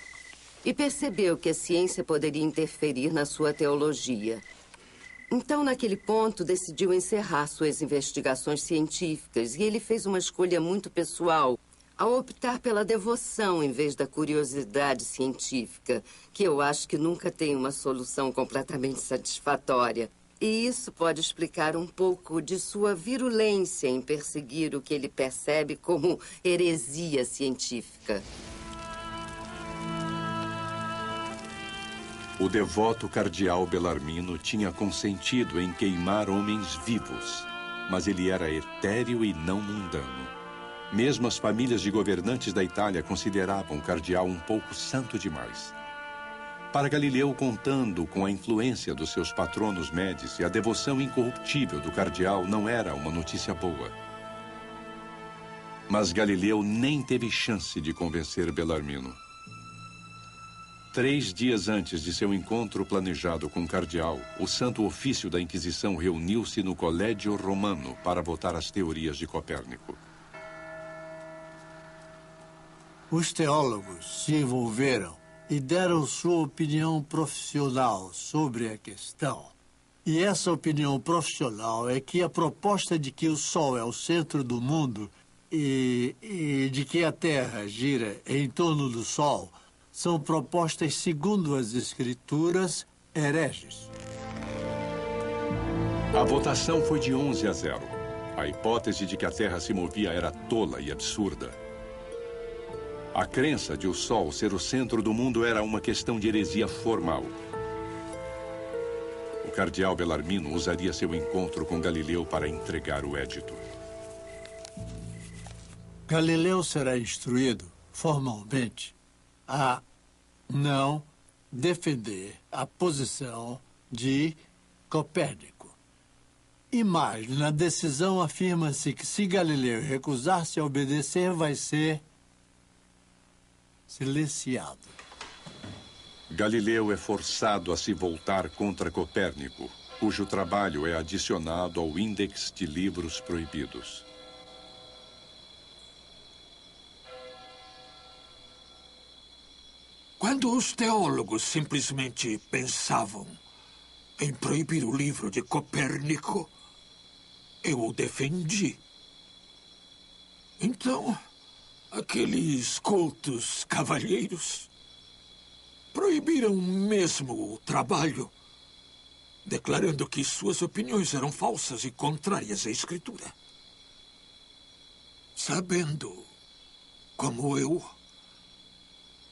H: E percebeu que a ciência poderia interferir na sua teologia. Então, naquele ponto, decidiu encerrar suas investigações científicas e ele fez uma escolha muito pessoal ao optar pela devoção em vez da curiosidade científica, que eu acho que nunca tem uma solução completamente satisfatória. E isso pode explicar um pouco de sua virulência em perseguir o que ele percebe como heresia científica.
B: O devoto cardeal Bellarmino tinha consentido em queimar homens vivos, mas ele era etéreo e não mundano. Mesmo as famílias de governantes da Itália consideravam o cardeal um pouco santo demais. Para Galileu, contando com a influência dos seus patronos Médici, a devoção incorruptível do cardeal não era uma notícia boa. Mas Galileu nem teve chance de convencer Bellarmino. 3 dias antes de seu encontro planejado com o cardeal, o Santo Ofício da Inquisição reuniu-se no Colégio Romano para votar as teorias de Copérnico.
D: Os teólogos se envolveram e deram sua opinião profissional sobre a questão. E essa opinião profissional é que a proposta de que o Sol é o centro do mundo e de que a Terra gira em torno do Sol são propostas, segundo as Escrituras, hereges.
B: A votação foi de 11-0. A hipótese de que a Terra se movia era tola e absurda. A crença de o Sol ser o centro do mundo era uma questão de heresia formal. O cardeal Bellarmino usaria seu encontro com Galileu para entregar o édito.
D: Galileu será instruído formalmente a não defender a posição de Copérnico. E mais, na decisão afirma-se que se Galileu recusar-se a obedecer, vai ser silenciado.
B: Galileu é forçado a se voltar contra Copérnico, cujo trabalho é adicionado ao Índex de Livros Proibidos.
E: Quando os teólogos simplesmente pensavam em proibir o livro de Copérnico, eu o defendi. Então, aqueles cultos cavalheiros proibiram mesmo o trabalho, declarando que suas opiniões eram falsas e contrárias à Escritura. Sabendo, como eu,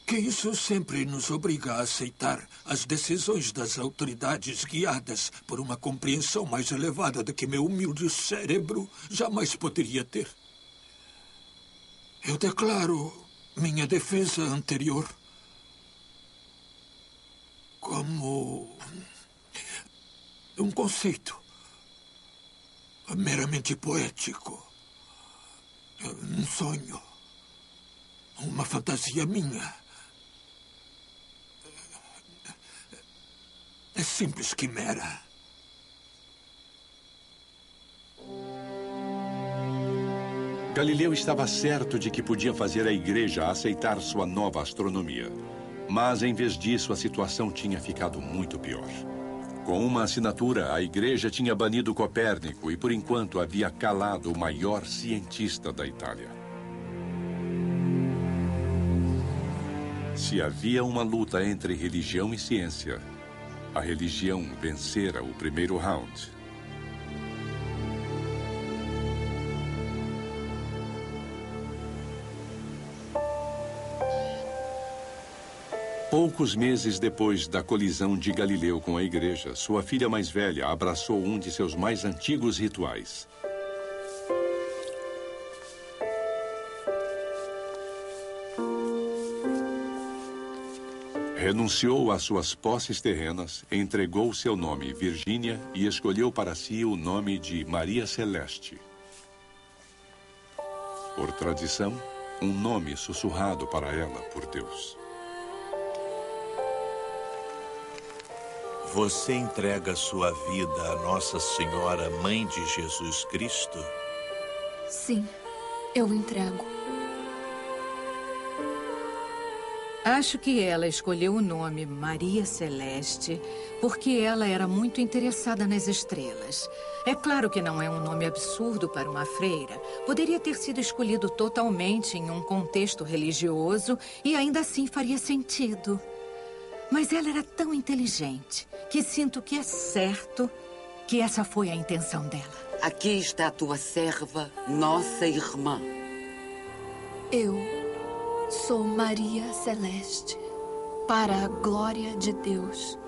E: que isso sempre nos obriga a aceitar as decisões das autoridades guiadas por uma compreensão mais elevada do que meu humilde cérebro jamais poderia ter. Eu declaro minha defesa anterior como um conceito meramente poético, um sonho, uma fantasia minha. É simples quimera.
B: Galileu estava certo de que podia fazer a igreja aceitar sua nova astronomia. Mas, em vez disso, a situação tinha ficado muito pior. Com uma assinatura, a igreja tinha banido Copérnico e, por enquanto, havia calado o maior cientista da Itália. Se havia uma luta entre religião e ciência, a religião vencera o primeiro round. Poucos meses depois da colisão de Galileu com a igreja, sua filha mais velha abraçou um de seus mais antigos rituais. Renunciou às suas posses terrenas, entregou seu nome Virgínia e escolheu para si o nome de Maria Celeste. Por tradição, um nome sussurrado para ela por Deus.
L: Você entrega sua vida a Nossa Senhora, Mãe de Jesus Cristo?
J: Sim, eu entrego.
F: Acho que ela escolheu o nome Maria Celeste porque ela era muito interessada nas estrelas. É claro que não é um nome absurdo para uma freira. Poderia ter sido escolhido totalmente em um contexto religioso e ainda assim faria sentido. Mas ela era tão inteligente que sinto que é certo que essa foi a intenção dela.
N: Aqui está a tua serva, nossa irmã.
J: Eu sou Maria Celeste, para a glória de Deus,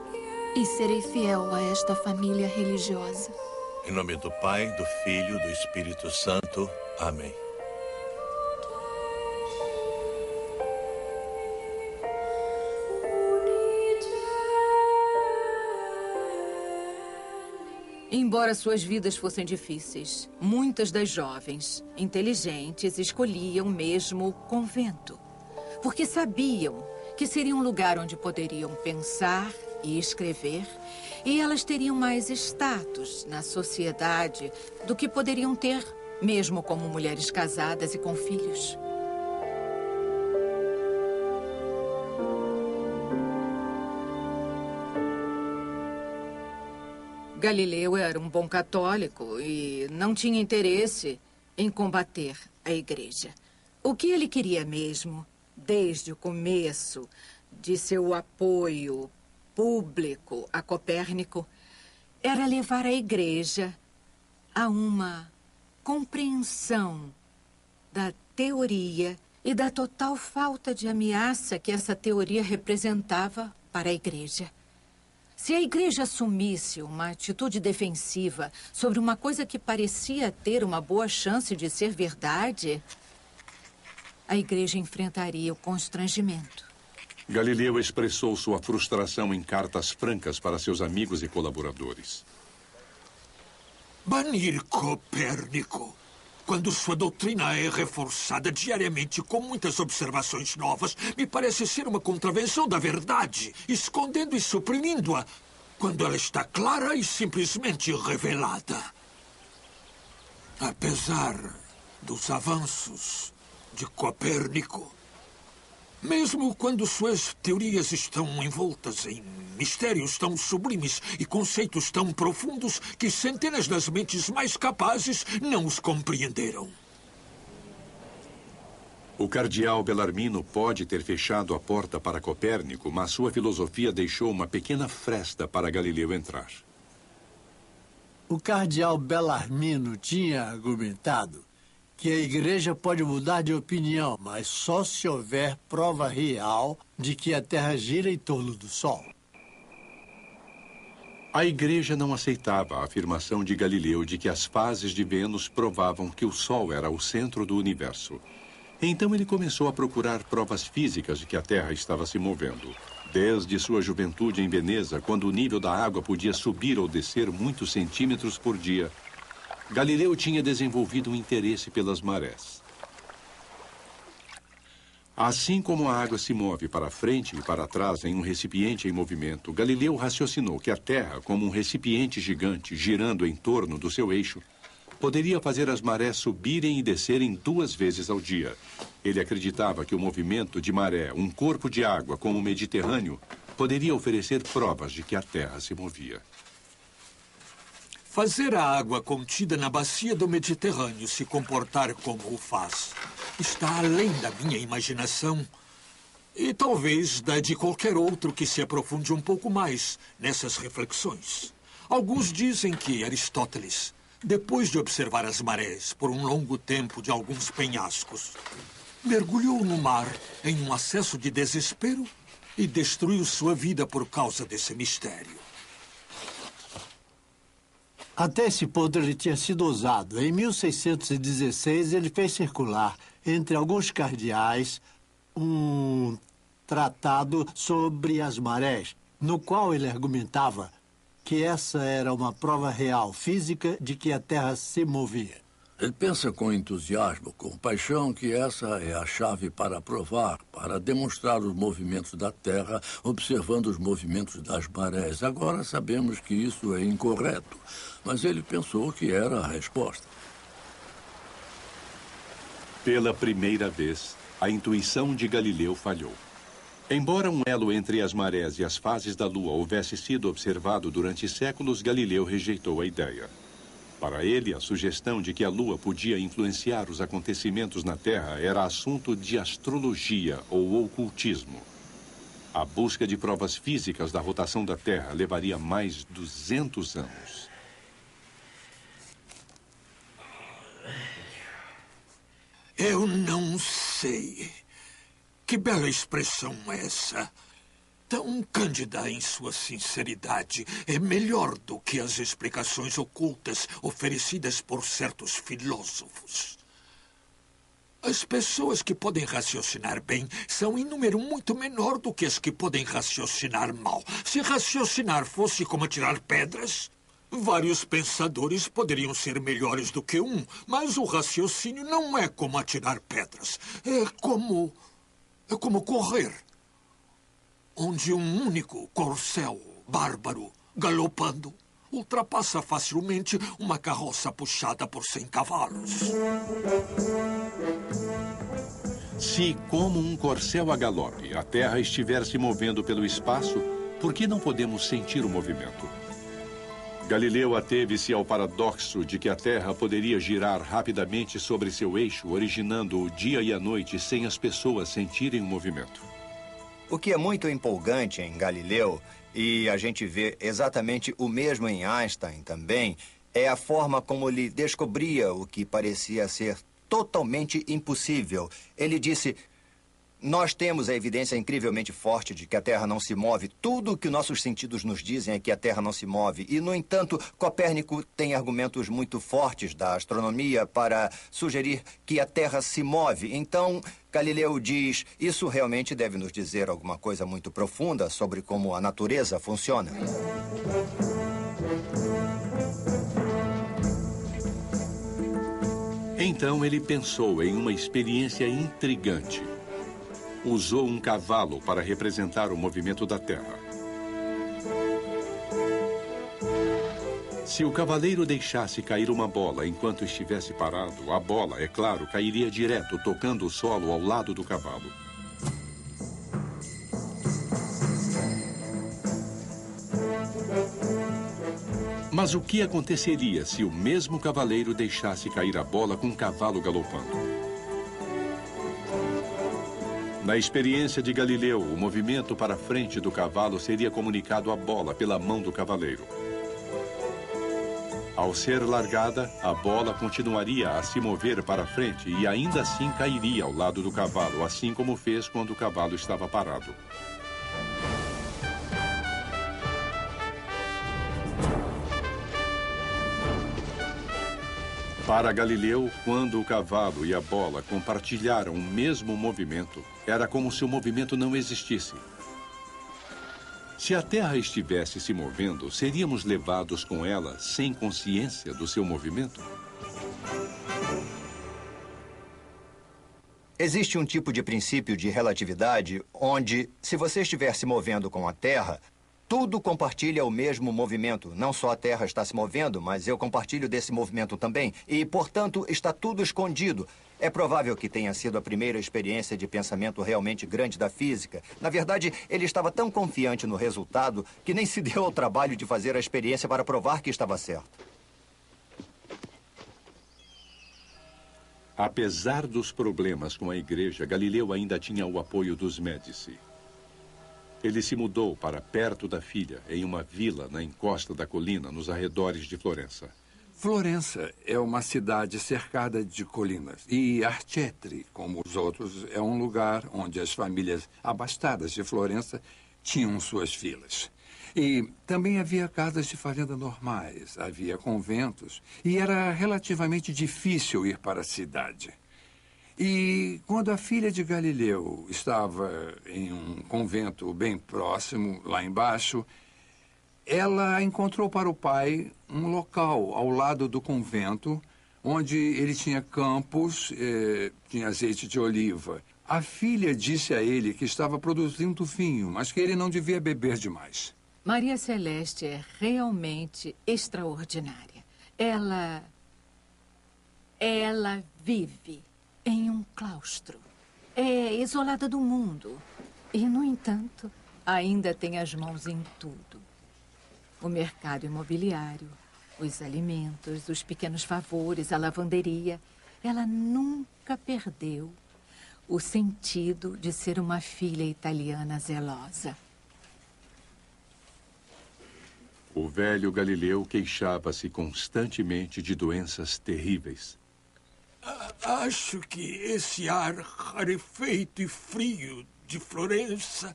J: e serei fiel a esta família religiosa.
L: Em nome do Pai, do Filho e do Espírito Santo. Amém.
F: Embora suas vidas fossem difíceis, muitas das jovens inteligentes escolhiam mesmo o convento, porque sabiam que seria um lugar onde poderiam pensar e escrever, e elas teriam mais status na sociedade do que poderiam ter, mesmo como mulheres casadas e com filhos. Galileu era um bom católico e não tinha interesse em combater a igreja. O que ele queria mesmo, desde o começo de seu apoio público a Copérnico, era levar a igreja a uma compreensão da teoria e da total falta de ameaça que essa teoria representava para a Igreja. Se a Igreja assumisse uma atitude defensiva sobre uma coisa que parecia ter uma boa chance de ser verdade, a Igreja enfrentaria o constrangimento.
B: Galileu expressou sua frustração em cartas francas para seus amigos e colaboradores.
E: Banir Copérnico, quando sua doutrina é reforçada diariamente com muitas observações novas, me parece ser uma contravenção da verdade, escondendo e suprimindo-a, quando ela está clara e simplesmente revelada. Apesar dos avanços de Copérnico, mesmo quando suas teorias estão envoltas em mistérios tão sublimes e conceitos tão profundos que centenas das mentes mais capazes não os compreenderam.
B: O cardeal Bellarmino pode ter fechado a porta para Copérnico, mas sua filosofia deixou uma pequena fresta para Galileu entrar.
D: O cardeal Bellarmino tinha argumentado que a Igreja pode mudar de opinião, mas só se houver prova real de que a Terra gira em torno do Sol.
B: A Igreja não aceitava a afirmação de Galileu de que as fases de Vênus provavam que o Sol era o centro do universo. Então ele começou a procurar provas físicas de que a Terra estava se movendo. Desde sua juventude em Veneza, quando o nível da água podia subir ou descer muitos centímetros por dia, Galileu tinha desenvolvido um interesse pelas marés. Assim como a água se move para frente e para trás em um recipiente em movimento, Galileu raciocinou que a Terra, como um recipiente gigante girando em torno do seu eixo, poderia fazer as marés subirem e descerem 2 vezes ao dia. Ele acreditava que o movimento de maré, um corpo de água como o Mediterrâneo, poderia oferecer provas de que a Terra se movia.
E: Fazer a água contida na bacia do Mediterrâneo se comportar como o faz está além da minha imaginação e talvez da de qualquer outro que se aprofunde um pouco mais nessas reflexões. Alguns dizem que Aristóteles, depois de observar as marés por um longo tempo de alguns penhascos, mergulhou no mar em um acesso de desespero e destruiu sua vida por causa desse mistério.
D: Até esse ponto ele tinha sido ousado. Em 1616, ele fez circular, entre alguns cardeais, um tratado sobre as marés, no qual ele argumentava que essa era uma prova real, física, de que a Terra se movia.
K: Ele pensa com entusiasmo, com paixão, que essa é a chave para provar, para demonstrar os movimentos da Terra, observando os movimentos das marés. Agora sabemos que isso é incorreto, mas ele pensou que era a resposta.
B: Pela primeira vez, a intuição de Galileu falhou. Embora um elo entre as marés e as fases da Lua houvesse sido observado durante séculos, Galileu rejeitou a ideia. Para ele, a sugestão de que a Lua podia influenciar os acontecimentos na Terra era assunto de astrologia ou ocultismo. A busca de provas físicas da rotação da Terra levaria mais 200 anos.
E: Eu não sei. Que bela expressão essa. Tão cândida em sua sinceridade, é melhor do que as explicações ocultas oferecidas por certos filósofos. As pessoas que podem raciocinar bem são em número muito menor do que as que podem raciocinar mal. Se raciocinar fosse como atirar pedras, vários pensadores poderiam ser melhores do que um, mas o raciocínio não é como atirar pedras. É como correr, onde um único corcel bárbaro, galopando, ultrapassa facilmente uma carroça puxada por 100 cavalos.
B: Se, como um corcel a galope, a Terra estiver se movendo pelo espaço, por que não podemos sentir o movimento? Galileu ateve-se ao paradoxo de que a Terra poderia girar rapidamente sobre seu eixo, originando o dia e a noite sem as pessoas sentirem o movimento.
C: O que é muito empolgante em Galileu, e a gente vê exatamente o mesmo em Einstein também, é a forma como ele descobria o que parecia ser totalmente impossível. Ele disse: nós temos a evidência incrivelmente forte de que a Terra não se move. Tudo o que nossos sentidos nos dizem é que a Terra não se move. E, no entanto, Copérnico tem argumentos muito fortes da astronomia para sugerir que a Terra se move. Então, Galileu diz: isso realmente deve nos dizer alguma coisa muito profunda sobre como a natureza funciona.
B: Então ele pensou em uma experiência intrigante. Usou um cavalo para representar o movimento da Terra. Se o cavaleiro deixasse cair uma bola enquanto estivesse parado, a bola, é claro, cairia direto, tocando o solo ao lado do cavalo. Mas o que aconteceria se o mesmo cavaleiro deixasse cair a bola com o cavalo galopando? Na experiência de Galileu, o movimento para frente do cavalo seria comunicado à bola pela mão do cavaleiro. Ao ser largada, a bola continuaria a se mover para frente e ainda assim cairia ao lado do cavalo, assim como fez quando o cavalo estava parado. Para Galileu, quando o cavalo e a bola compartilharam o mesmo movimento, era como se o movimento não existisse. Se a Terra estivesse se movendo, seríamos levados com ela sem consciência do seu movimento?
C: Existe um tipo de princípio de relatividade onde, se você estiver se movendo com a Terra, tudo compartilha o mesmo movimento. Não só a Terra está se movendo, mas eu compartilho desse movimento também. E, portanto, está tudo escondido. É provável que tenha sido a primeira experiência de pensamento realmente grande da física. Na verdade, ele estava tão confiante no resultado que nem se deu ao trabalho de fazer a experiência para provar que estava certo.
B: Apesar dos problemas com a igreja, Galileu ainda tinha o apoio dos Médici. Ele se mudou para perto da filha, em uma vila na encosta da colina, nos arredores de Florença.
G: Florença é uma cidade cercada de colinas. E Arcetri, como os outros, é um lugar onde as famílias abastadas de Florença tinham suas filas. E também havia casas de fazenda normais, havia conventos, e era relativamente difícil ir para a cidade. E quando a filha de Galileu estava em um convento bem próximo, lá embaixo, ela encontrou para o pai um local ao lado do convento, onde ele tinha campos, tinha azeite de oliva. A filha disse a ele que estava produzindo vinho, mas que ele não devia beber demais.
F: Maria Celeste é realmente extraordinária. Ela vive em um claustro. É isolada do mundo. E, no entanto, ainda tem as mãos em tudo. O mercado imobiliário, os alimentos, os pequenos favores, a lavanderia. Ela nunca perdeu o sentido de ser uma filha italiana zelosa.
B: O velho Galileu queixava-se constantemente de doenças terríveis.
E: Acho que esse ar rarefeito e frio de Florença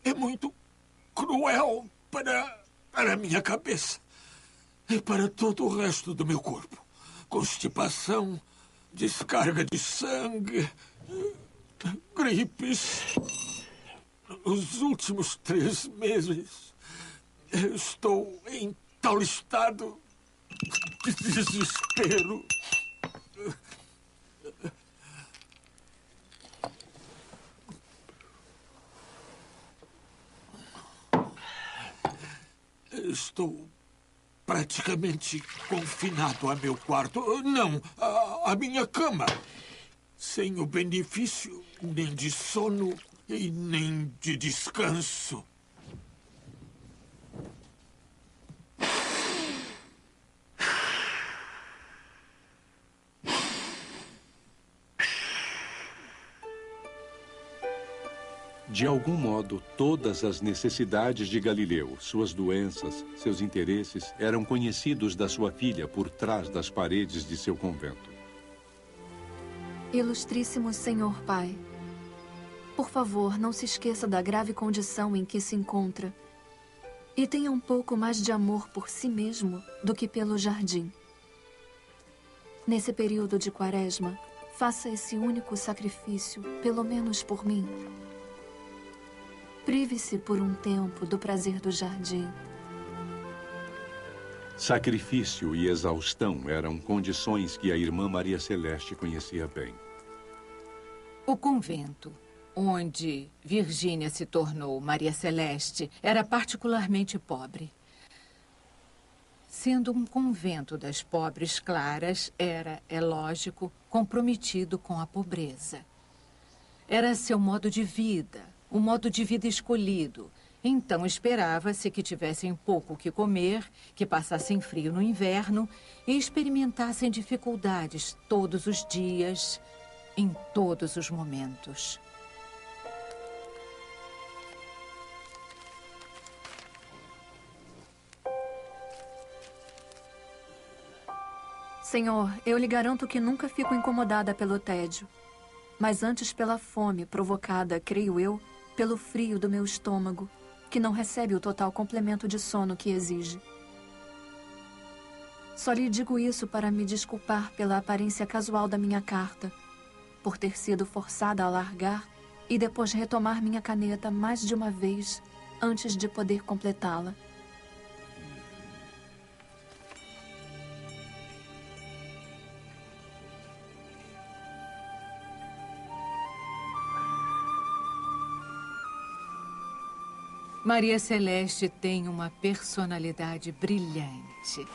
E: é muito cruel para a minha cabeça e para todo o resto do meu corpo. Constipação, descarga de sangue, gripes. Nos últimos 3 meses, eu estou em tal estado de desespero. Estou praticamente confinado a meu quarto. Não, a minha cama. Sem o benefício nem de sono e nem de descanso.
B: De algum modo, todas as necessidades de Galileu, suas doenças, seus interesses, eram conhecidos da sua filha por trás das paredes de seu convento.
J: Ilustríssimo Senhor Pai, por favor, não se esqueça da grave condição em que se encontra e tenha um pouco mais de amor por si mesmo do que pelo jardim. Nesse período de Quaresma, faça esse único sacrifício, pelo menos por mim. Prive-se por um tempo do prazer do jardim.
B: Sacrifício e exaustão eram condições que a irmã Maria Celeste conhecia bem.
F: O convento, onde Virgínia se tornou Maria Celeste, era particularmente pobre. Sendo um convento das pobres claras, era, é lógico, comprometido com a pobreza. Era seu modo de vida, o modo de vida escolhido. Então esperava-se que tivessem pouco o que comer, que passassem frio no inverno e experimentassem dificuldades todos os dias, em todos os momentos.
J: Senhor, eu lhe garanto que nunca fico incomodada pelo tédio, mas antes pela fome provocada, creio eu, pelo frio do meu estômago, que não recebe o total complemento de sono que exige. Só lhe digo isso para me desculpar pela aparência casual da minha carta, por ter sido forçada a largar e depois retomar minha caneta mais de uma vez antes de poder completá-la.
F: Maria Celeste tem uma personalidade brilhante.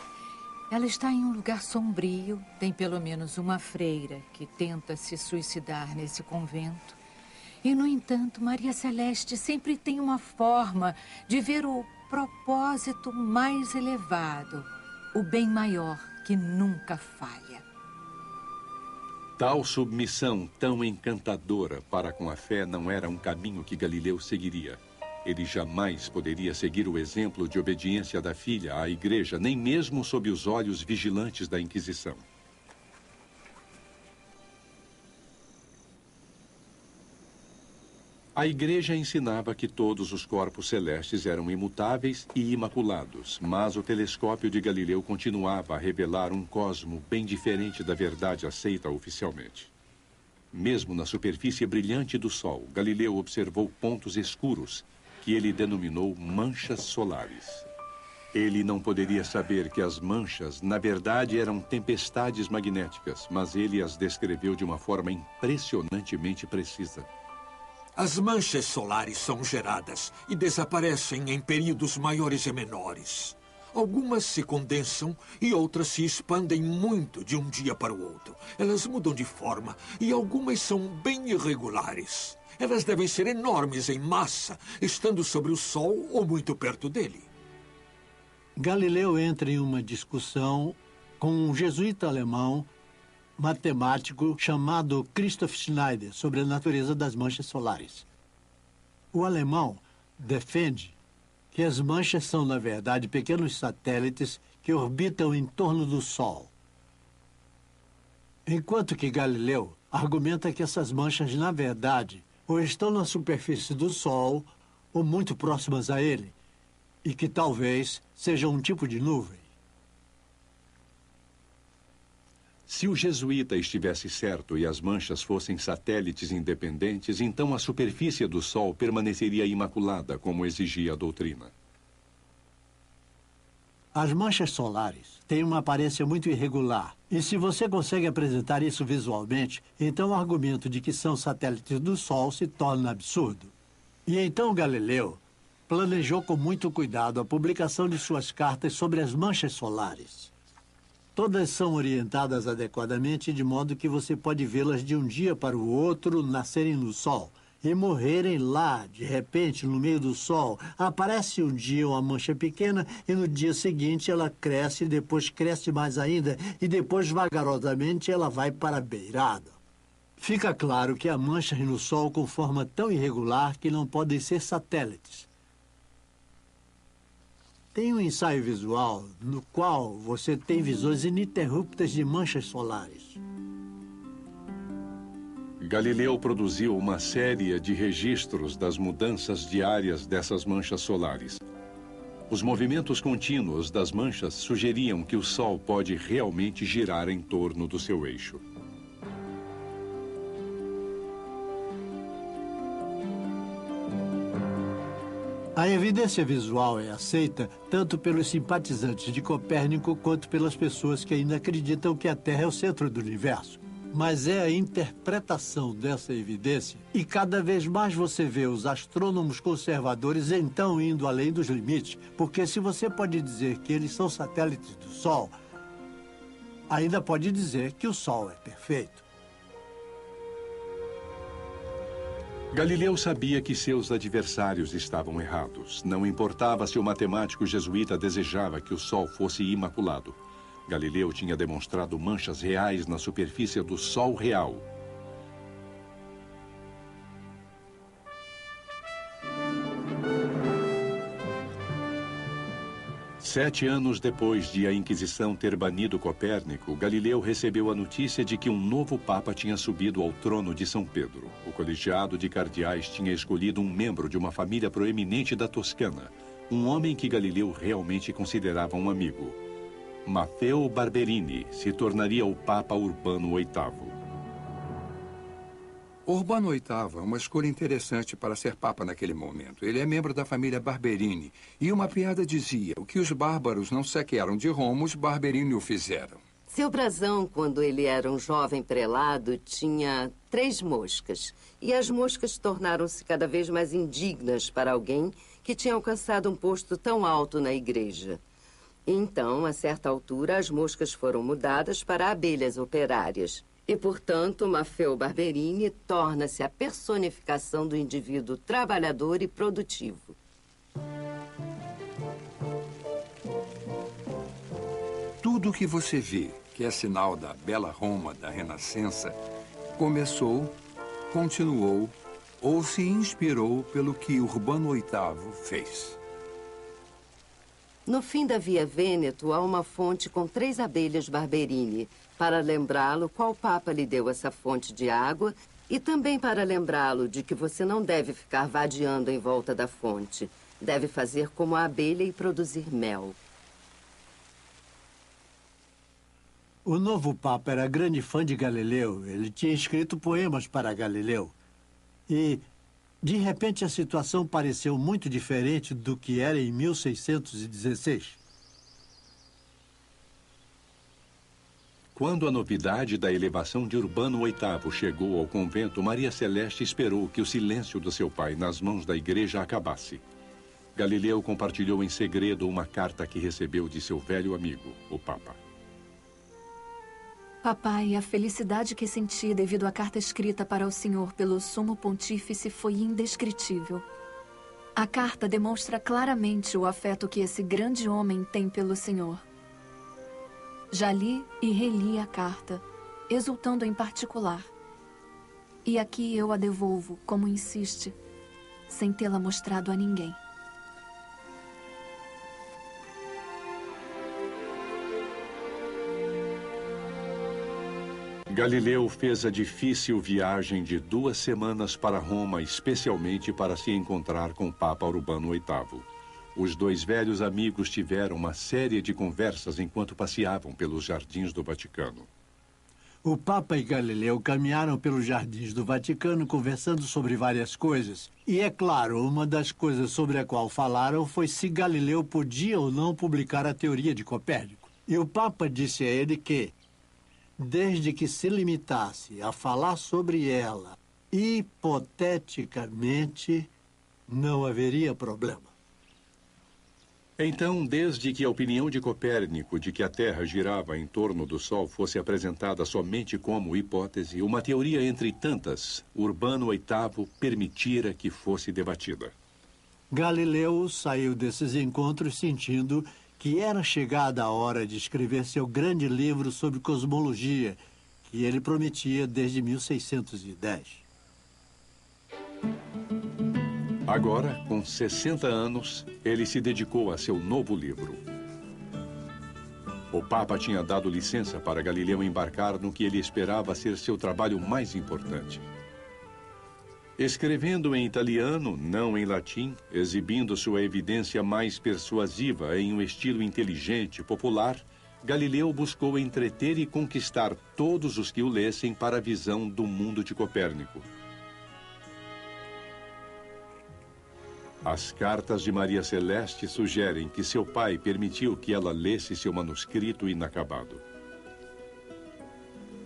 F: Ela está em um lugar sombrio, tem pelo menos uma freira que tenta se suicidar nesse convento. E, no entanto, Maria Celeste sempre tem uma forma de ver o propósito mais elevado, o bem maior que nunca falha.
B: Tal submissão tão encantadora para com a fé não era um caminho que Galileu seguiria. Ele jamais poderia seguir o exemplo de obediência da filha à igreja, nem mesmo sob os olhos vigilantes da Inquisição. A igreja ensinava que todos os corpos celestes eram imutáveis e imaculados, mas o telescópio de Galileu continuava a revelar um cosmo bem diferente da verdade aceita oficialmente. Mesmo na superfície brilhante do Sol, Galileu observou pontos escuros, que ele denominou manchas solares. Ele não poderia saber que as manchas, na verdade, eram tempestades magnéticas, mas ele as descreveu de uma forma impressionantemente precisa.
E: As manchas solares são geradas e desaparecem em períodos maiores e menores. Algumas se condensam e outras se expandem muito de um dia para o outro. Elas mudam de forma e algumas são bem irregulares. Elas devem ser enormes em massa, estando sobre o Sol ou muito perto dele.
D: Galileu entra em uma discussão com um jesuíta alemão, matemático, chamado Christoph Schneider, sobre a natureza das manchas solares. O alemão defende que as manchas são, na verdade, pequenos satélites que orbitam em torno do Sol. Enquanto que Galileu argumenta que essas manchas, na verdade, ou estão na superfície do Sol, ou muito próximas a ele, e que talvez sejam um tipo de nuvem.
B: Se o jesuíta estivesse certo e as manchas fossem satélites independentes, então a superfície do Sol permaneceria imaculada, como exigia a doutrina.
D: As manchas solares têm uma aparência muito irregular. E se você consegue apresentar isso visualmente, então o argumento de que são satélites do Sol se torna absurdo. E então Galileu planejou com muito cuidado a publicação de suas cartas sobre as manchas solares. Todas são orientadas adequadamente, de modo que você pode vê-las de um dia para o outro nascerem no Sol e morrerem lá, de repente, no meio do Sol. Aparece um dia uma mancha pequena e no dia seguinte ela cresce, depois cresce mais ainda e depois, vagarosamente, ela vai para a beirada. Fica claro que há manchas no Sol com forma tão irregular que não podem ser satélites. Tem um ensaio visual no qual você tem visões ininterruptas de manchas solares.
B: Galileu produziu uma série de registros das mudanças diárias dessas manchas solares. Os movimentos contínuos das manchas sugeriam que o Sol pode realmente girar em torno do seu eixo.
D: A evidência visual é aceita tanto pelos simpatizantes de Copérnico quanto pelas pessoas que ainda acreditam que a Terra é o centro do universo. Mas é a interpretação dessa evidência, e cada vez mais você vê os astrônomos conservadores então indo além dos limites, porque se você pode dizer que eles são satélites do Sol, ainda pode dizer que o Sol é perfeito.
B: Galileu sabia que seus adversários estavam errados. Não importava se o matemático jesuíta desejava que o Sol fosse imaculado. Galileu tinha demonstrado manchas reais na superfície do Sol real. Sete anos depois de a Inquisição ter banido Copérnico, Galileu recebeu a notícia de que um novo Papa tinha subido ao trono de São Pedro. O colegiado de cardeais tinha escolhido um membro de uma família proeminente da Toscana, um homem que Galileu realmente considerava um amigo. Maffeo Barberini se tornaria o Papa Urbano VIII.
G: Urbano VIII é uma escolha interessante para ser Papa naquele momento. Ele é membro da família Barberini. E uma piada dizia, o que os bárbaros não saquearam de Roma, os Barberini o fizeram.
H: Seu brasão, quando ele era um jovem prelado, tinha 3 moscas. E as moscas tornaram-se cada vez mais indignas para alguém que tinha alcançado um posto tão alto na igreja. Então, a certa altura, as moscas foram mudadas para abelhas operárias. E, portanto, Maffeo Barberini torna-se a personificação do indivíduo trabalhador e produtivo.
G: Tudo o que você vê, que é sinal da bela Roma da Renascença, começou, continuou ou se inspirou pelo que Urbano VIII fez.
H: No fim da Via Vêneto, há uma fonte com 3 abelhas Barberini, para lembrá-lo qual papa lhe deu essa fonte de água e também para lembrá-lo de que você não deve ficar vadiando em volta da fonte. Deve fazer como a abelha e produzir mel.
D: O novo Papa era grande fã de Galileu. Ele tinha escrito poemas para Galileu. E, de repente, a situação pareceu muito diferente do que era em 1616.
B: Quando a novidade da elevação de Urbano VIII chegou ao convento, Maria Celeste esperou que o silêncio do seu pai nas mãos da igreja acabasse. Galileu compartilhou em segredo uma carta que recebeu de seu velho amigo, o Papa.
J: Papai, a felicidade que senti devido à carta escrita para o senhor pelo Sumo Pontífice foi indescritível. A carta demonstra claramente o afeto que esse grande homem tem pelo senhor. Já li e reli a carta, exultando em particular. E aqui eu a devolvo, como insiste, sem tê-la mostrado a ninguém.
B: Galileu fez a difícil viagem de 2 semanas para Roma, especialmente para se encontrar com o Papa Urbano VIII. Os 2 velhos amigos tiveram uma série de conversas enquanto passeavam pelos jardins do Vaticano.
D: O Papa e Galileu caminharam pelos jardins do Vaticano conversando sobre várias coisas. E, é claro, uma das coisas sobre a qual falaram foi se Galileu podia ou não publicar a teoria de Copérnico. E o Papa disse a ele que, desde que se limitasse a falar sobre ela, hipoteticamente, não haveria problema.
B: Então, desde que a opinião de Copérnico de que a Terra girava em torno do Sol fosse apresentada somente como hipótese, uma teoria entre tantas, Urbano VIII permitira que fosse debatida.
D: Galileu saiu desses encontros sentindo que era chegada a hora de escrever seu grande livro sobre cosmologia, e ele prometia desde 1610.
B: Agora, com 60 anos, ele se dedicou a seu novo livro. O Papa tinha dado licença para Galileu embarcar no que ele esperava ser seu trabalho mais importante. Escrevendo em italiano, não em latim, exibindo sua evidência mais persuasiva em um estilo inteligente, popular, Galileu buscou entreter e conquistar todos os que o lessem para a visão do mundo de Copérnico. As cartas de Maria Celeste sugerem que seu pai permitiu que ela lesse seu manuscrito inacabado.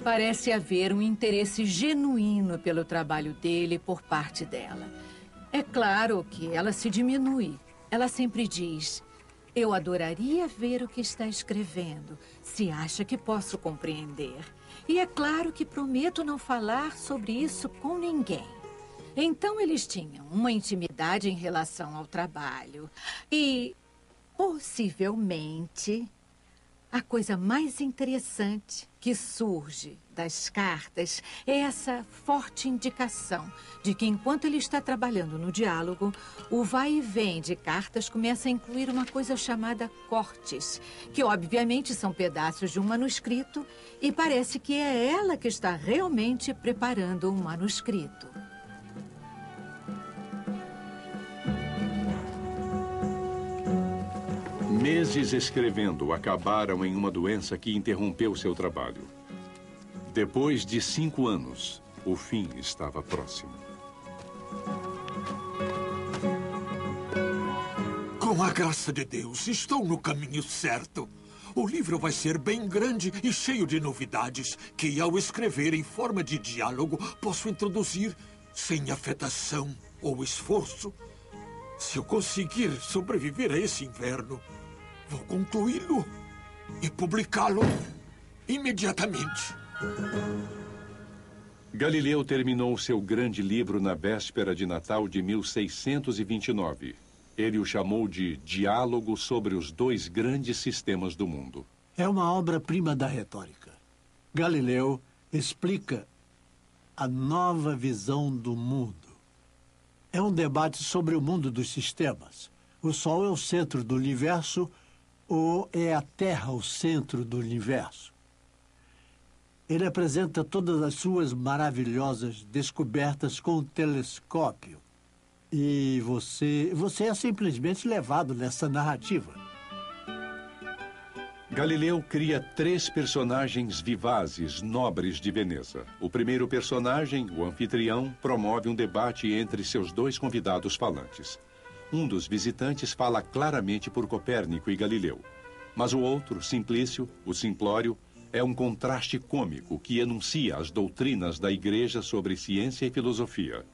F: Parece haver um interesse genuíno pelo trabalho dele por parte dela. É claro que ela se diminui. Ela sempre diz: eu adoraria ver o que está escrevendo, se acha que posso compreender. E é claro que prometo não falar sobre isso com ninguém. Então eles tinham uma intimidade em relação ao trabalho. E, possivelmente, a coisa mais interessante que surge das cartas é essa forte indicação de que, enquanto ele está trabalhando no diálogo, o vai e vem de cartas começa a incluir uma coisa chamada cortes, que obviamente são pedaços de um manuscrito, e parece que é ela que está realmente preparando um manuscrito.
B: Meses escrevendo acabaram em uma doença que interrompeu seu trabalho. Depois de 5 anos, o fim estava próximo.
E: Com a graça de Deus, estou no caminho certo. O livro vai ser bem grande e cheio de novidades que, ao escrever em forma de diálogo, posso introduzir sem afetação ou esforço. Se eu conseguir sobreviver a esse inverno, vou concluí-lo e publicá-lo imediatamente.
B: Galileu terminou seu grande livro na véspera de Natal de 1629. Ele o chamou de Diálogo sobre os dois grandes sistemas do mundo.
D: É uma obra-prima da retórica. Galileu explica a nova visão do mundo. É um debate sobre o mundo dos sistemas. O Sol é o centro do universo ou é a Terra o centro do universo? Ele apresenta todas as suas maravilhosas descobertas com o telescópio. E você é simplesmente levado nessa narrativa.
B: Galileu cria 3 personagens vivazes, nobres de Veneza. O primeiro personagem, o anfitrião, promove um debate entre seus 2 convidados falantes. Um dos visitantes fala claramente por Copérnico e Galileu. Mas o outro, Simplício, o simplório, é um contraste cômico que enuncia as doutrinas da Igreja sobre ciência e filosofia.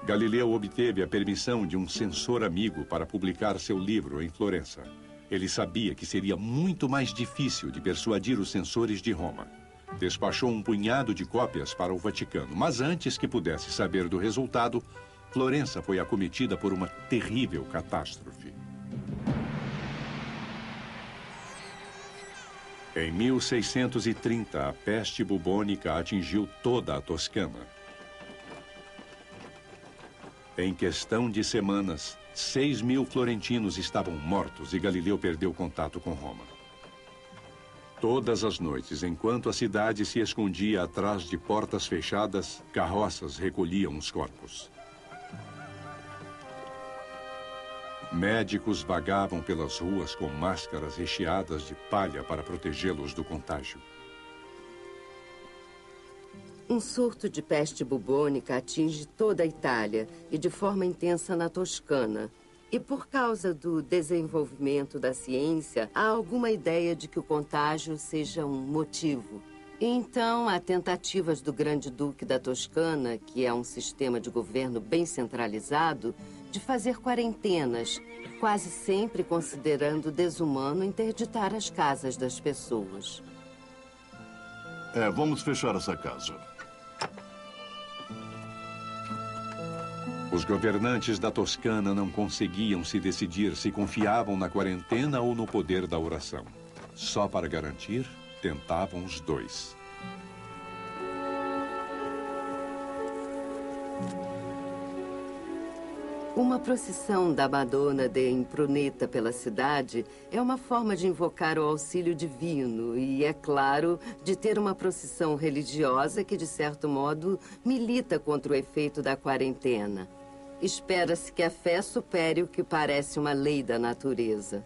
B: Galileu obteve a permissão de um censor amigo para publicar seu livro em Florença. Ele sabia que seria muito mais difícil de persuadir os censores de Roma. Despachou um punhado de cópias para o Vaticano, mas antes que pudesse saber do resultado, Florença foi acometida por uma terrível catástrofe. Em 1630, a peste bubônica atingiu toda a Toscana. Em questão de semanas, 6.000 florentinos estavam mortos e Galileu perdeu contato com Roma. Todas as noites, enquanto a cidade se escondia atrás de portas fechadas, carroças recolhiam os corpos. Médicos vagavam pelas ruas com máscaras recheadas de palha para protegê-los do contágio.
H: Um surto de peste bubônica atinge toda a Itália e de forma intensa na Toscana. E por causa do desenvolvimento da ciência, há alguma ideia de que o contágio seja um motivo. E então, há tentativas do Grande Duque da Toscana, que é um sistema de governo bem centralizado, de fazer quarentenas, quase sempre considerando desumano interditar as casas das pessoas.
A: Vamos fechar essa casa.
B: Os governantes da Toscana não conseguiam se decidir se confiavam na quarentena ou no poder da oração. Só para garantir, tentavam os dois.
H: Uma procissão da Madonna de Impruneta pela cidade é uma forma de invocar o auxílio divino e, é claro, de ter uma procissão religiosa que, de certo modo, milita contra o efeito da quarentena. Espera-se que a fé supere o que parece uma lei da natureza.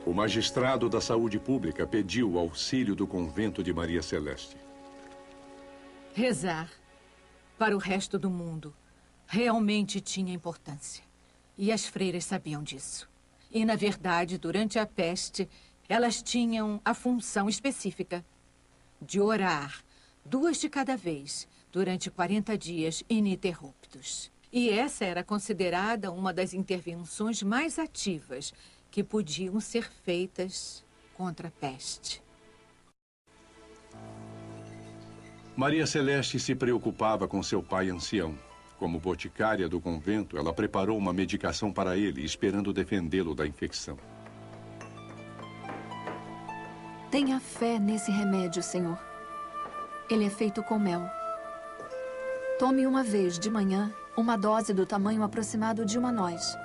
B: O magistrado da saúde pública pediu o auxílio do convento de Maria Celeste.
F: Rezar para o resto do mundo realmente tinha importância. E as freiras sabiam disso. E, na verdade, durante a peste, elas tinham a função específica de orar 2 de cada vez durante 40 dias ininterruptos. E essa era considerada uma das intervenções mais ativas que podiam ser feitas contra a peste.
B: Maria Celeste se preocupava com seu pai ancião. Como boticária do convento, ela preparou uma medicação para ele, esperando defendê-lo da infecção.
J: Tenha fé nesse remédio, Senhor. Ele é feito com mel. Tome uma vez de manhã uma dose do tamanho aproximado de uma noz,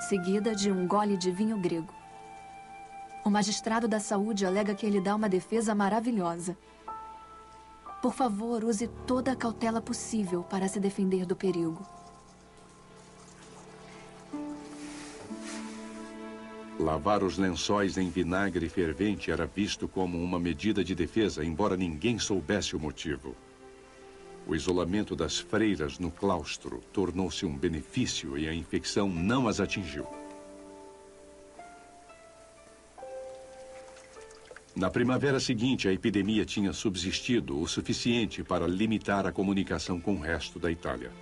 J: seguida de um gole de vinho grego. O magistrado da saúde alega que ele dá uma defesa maravilhosa. Por favor, use toda a cautela possível para se defender do perigo.
B: Lavar os lençóis em vinagre fervente era visto como uma medida de defesa, embora ninguém soubesse o motivo. O isolamento das freiras no claustro tornou-se um benefício e a infecção não as atingiu. Na primavera seguinte, a epidemia tinha subsistido o suficiente para limitar a comunicação com o resto da Itália.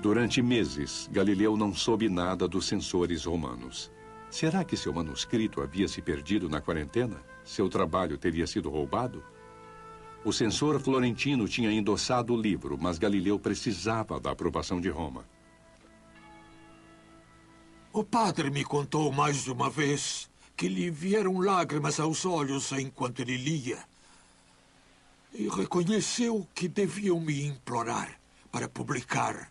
B: Durante meses, Galileu não soube nada dos censores romanos. Será que seu manuscrito havia se perdido na quarentena? Seu trabalho teria sido roubado? O censor florentino tinha endossado o livro, mas Galileu precisava da aprovação de Roma.
E: O padre me contou mais de uma vez que lhe vieram lágrimas aos olhos enquanto ele lia. E reconheceu que deviam me implorar para publicar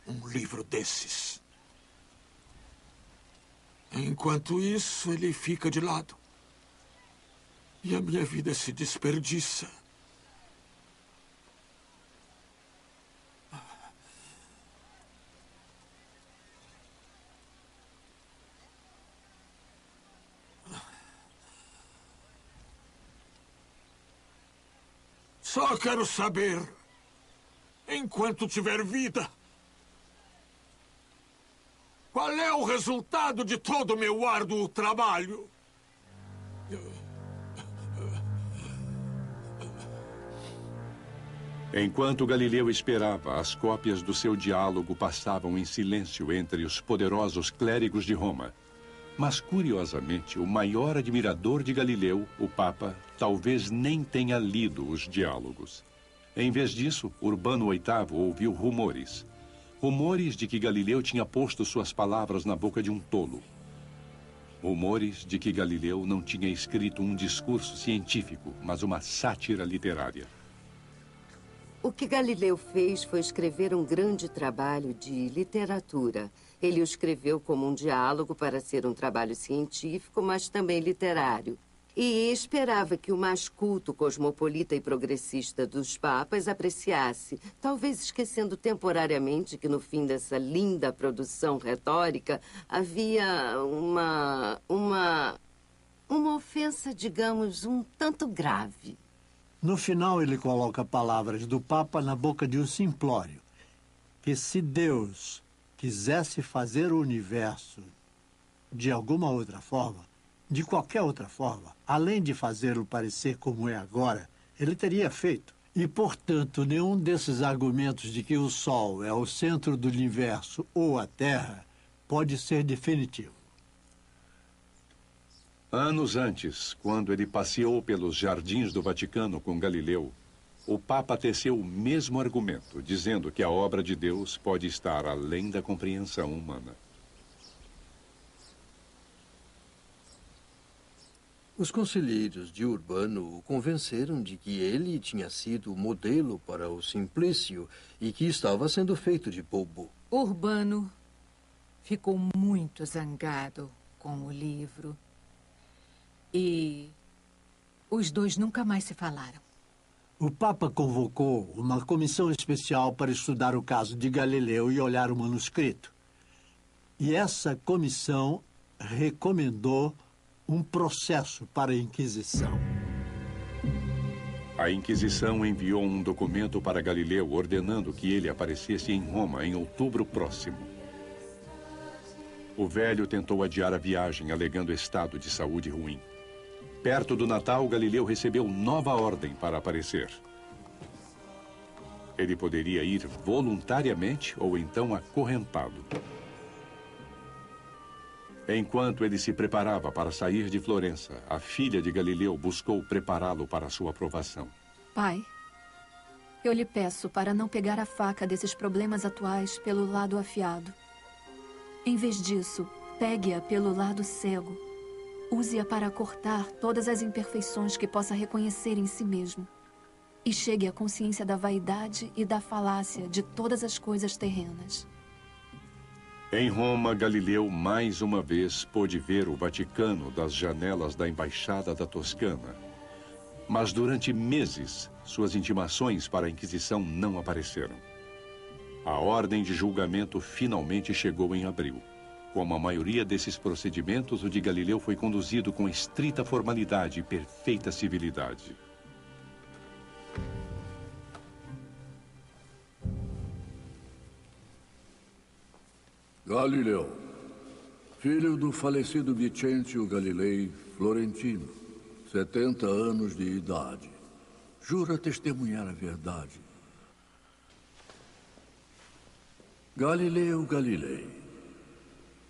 E: um livro desses. Enquanto isso, ele fica de lado. E a minha vida se desperdiça. Só quero saber, enquanto tiver vida, qual é o resultado de todo o meu árduo trabalho?
B: Enquanto Galileu esperava, as cópias do seu diálogo passavam em silêncio entre os poderosos clérigos de Roma. Mas, curiosamente, o maior admirador de Galileu, o Papa, talvez nem tenha lido os diálogos. Em vez disso, Urbano VIII ouviu rumores. Rumores de que Galileu tinha posto suas palavras na boca de um tolo. Rumores de que Galileu não tinha escrito um discurso científico, mas uma sátira literária.
H: O que Galileu fez foi escrever um grande trabalho de literatura. Ele o escreveu como um diálogo para ser um trabalho científico, mas também literário. E esperava que o mais culto, cosmopolita e progressista dos papas apreciasse, talvez esquecendo temporariamente que no fim dessa linda produção retórica havia uma ofensa, digamos, um tanto grave.
D: No final, ele coloca palavras do Papa na boca de um simplório, que se Deus quisesse fazer o universo de alguma outra forma, de qualquer outra forma, além de fazê-lo parecer como é agora, ele teria feito. E, portanto, nenhum desses argumentos de que o Sol é o centro do universo ou a Terra pode ser definitivo.
B: Anos antes, quando ele passeou pelos jardins do Vaticano com Galileu, o Papa teceu o mesmo argumento, dizendo que a obra de Deus pode estar além da compreensão humana.
I: Os conselheiros de Urbano o convenceram de que ele tinha sido o modelo para o Simplício e que estava sendo feito de bobo.
F: Urbano ficou muito zangado com o livro. E os dois nunca mais se falaram.
D: O Papa convocou uma comissão especial para estudar o caso de Galileu e olhar o manuscrito. E essa comissão recomendou um processo para a Inquisição.
B: A Inquisição enviou um documento para Galileu ordenando que ele aparecesse em Roma em outubro próximo. O velho tentou adiar a viagem, alegando estado de saúde ruim. Perto do Natal, Galileu recebeu nova ordem para aparecer. Ele poderia ir voluntariamente ou então acorrentado. Enquanto ele se preparava para sair de Florença, a filha de Galileu buscou prepará-lo para sua aprovação.
J: Pai, eu lhe peço para não pegar a faca desses problemas atuais pelo lado afiado. Em vez disso, pegue-a pelo lado cego. Use-a para cortar todas as imperfeições que possa reconhecer em si mesmo. E chegue à consciência da vaidade e da falácia de todas as coisas terrenas.
B: Em Roma, Galileu mais uma vez pôde ver o Vaticano das janelas da Embaixada da Toscana. Mas durante meses, suas intimações para a Inquisição não apareceram. A ordem de julgamento finalmente chegou em abril. Como a maioria desses procedimentos, o de Galileu foi conduzido com estrita formalidade e perfeita civilidade.
K: Galileu, filho do falecido Vicentio Galilei Florentino, 70 anos de idade. Jura testemunhar a verdade. Galileu Galilei,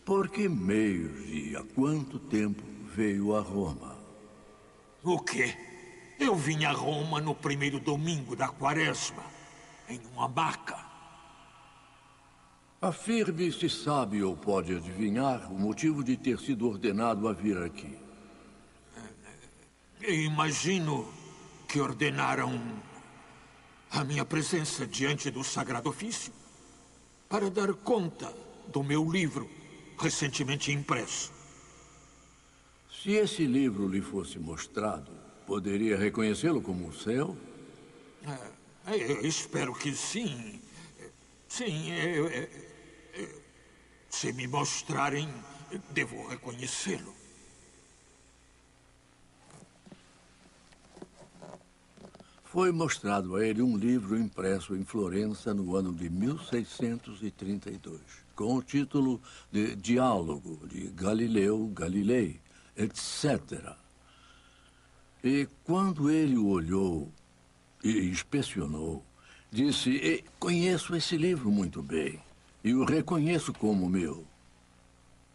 K: por que meios e há quanto tempo veio a Roma?
E: O quê? Eu vim a Roma no primeiro domingo da quaresma, em uma maca.
K: Afirme se sabe ou pode adivinhar o motivo de ter sido ordenado a vir aqui.
E: Imagino que ordenaram a minha presença diante do Sagrado Ofício para dar conta do meu livro recentemente impresso.
K: Se esse livro lhe fosse mostrado, poderia reconhecê-lo como o seu?
E: Eu espero que sim. Sim, se me mostrarem, devo reconhecê-lo.
K: Foi mostrado a ele um livro impresso em Florença no ano de 1632, com o título de Diálogo de Galileu Galilei, etc. E quando ele o olhou e inspecionou, disse: conheço esse livro muito bem e o reconheço como meu.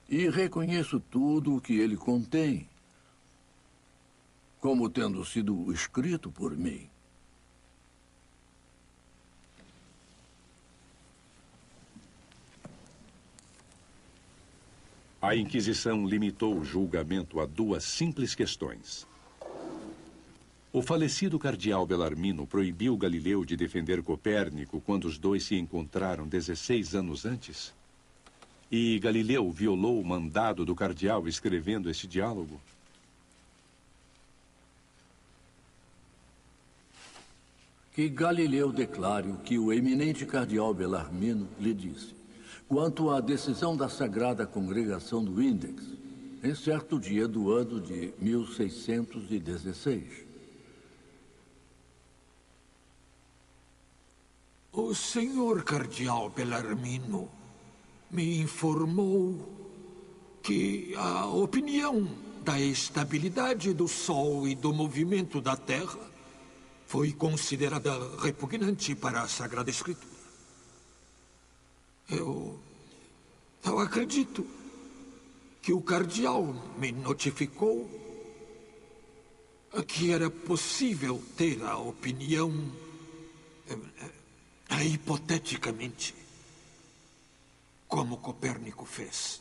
K: E reconheço tudo o que ele contém, como tendo sido escrito por mim.
B: A Inquisição limitou o julgamento a duas simples questões. O falecido cardeal Bellarmino proibiu Galileu de defender Copérnico quando os dois se encontraram 16 anos antes? E Galileu violou o mandado do cardeal escrevendo esse diálogo?
K: Que Galileu declare o que o eminente cardeal Bellarmino lhe disse quanto à decisão da Sagrada Congregação do Index, em certo dia do ano de 1616.
E: O senhor cardeal Bellarmino me informou que a opinião da estabilidade do Sol e do movimento da Terra foi considerada repugnante para a Sagrada Escritura. Eu acredito que o cardeal me notificou que era possível ter a opinião, hipoteticamente, como Copérnico fez.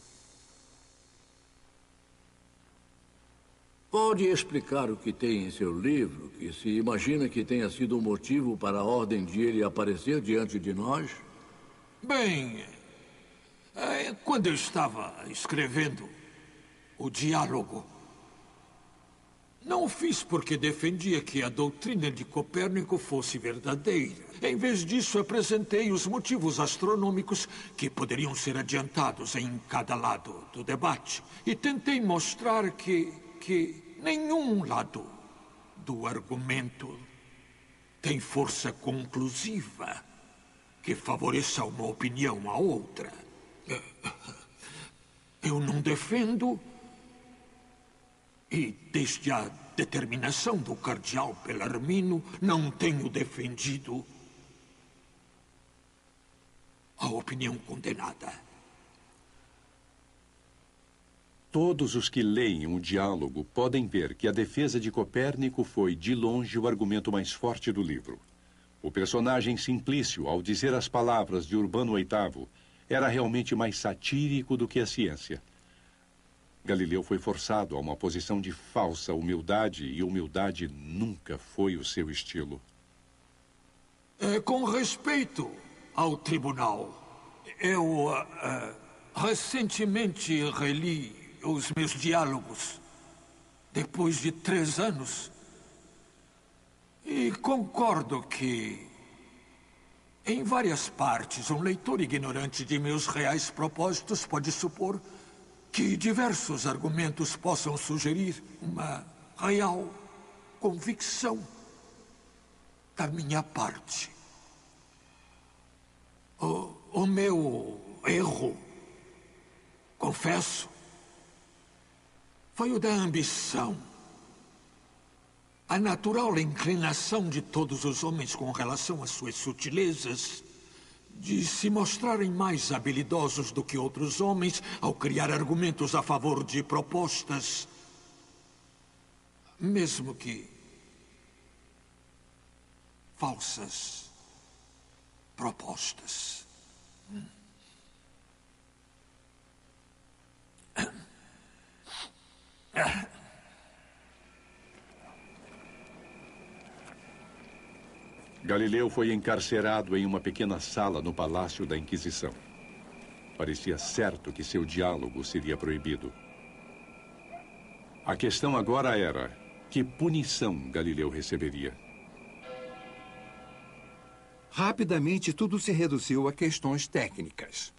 K: Pode explicar o que tem em seu livro, que se imagina que tenha sido o motivo para a ordem de ele aparecer diante de nós?
E: Bem, quando eu estava escrevendo o diálogo, não o fiz porque defendia que a doutrina de Copérnico fosse verdadeira. Em vez disso, apresentei os motivos astronômicos que poderiam ser adiantados em cada lado do debate. E tentei mostrar que nenhum lado do argumento tem força conclusiva que favoreça uma opinião à outra. Eu não defendo, e desde a determinação do cardeal Bellarmino, não tenho defendido a opinião condenada.
B: Todos os que leem o diálogo podem ver que a defesa de Copérnico foi, de longe, o argumento mais forte do livro. O personagem Simplício, ao dizer as palavras de Urbano VIII, era realmente mais satírico do que a ciência. Galileu foi forçado a uma posição de falsa humildade, e humildade nunca foi o seu estilo.
E: Com respeito ao tribunal, eu recentemente reli os meus diálogos, depois de 3 anos, e concordo que, em várias partes, um leitor ignorante de meus reais propósitos pode supor que diversos argumentos possam sugerir uma real convicção da minha parte. O meu erro, confesso, foi o da ambição. A natural inclinação de todos os homens com relação às suas sutilezas, de se mostrarem mais habilidosos do que outros homens ao criar argumentos a favor de propostas, mesmo que falsas propostas.
B: Galileu foi encarcerado em uma pequena sala no Palácio da Inquisição. Parecia certo que seu diálogo seria proibido. A questão agora era: que punição Galileu receberia?
G: Rapidamente, tudo se reduziu a questões técnicas.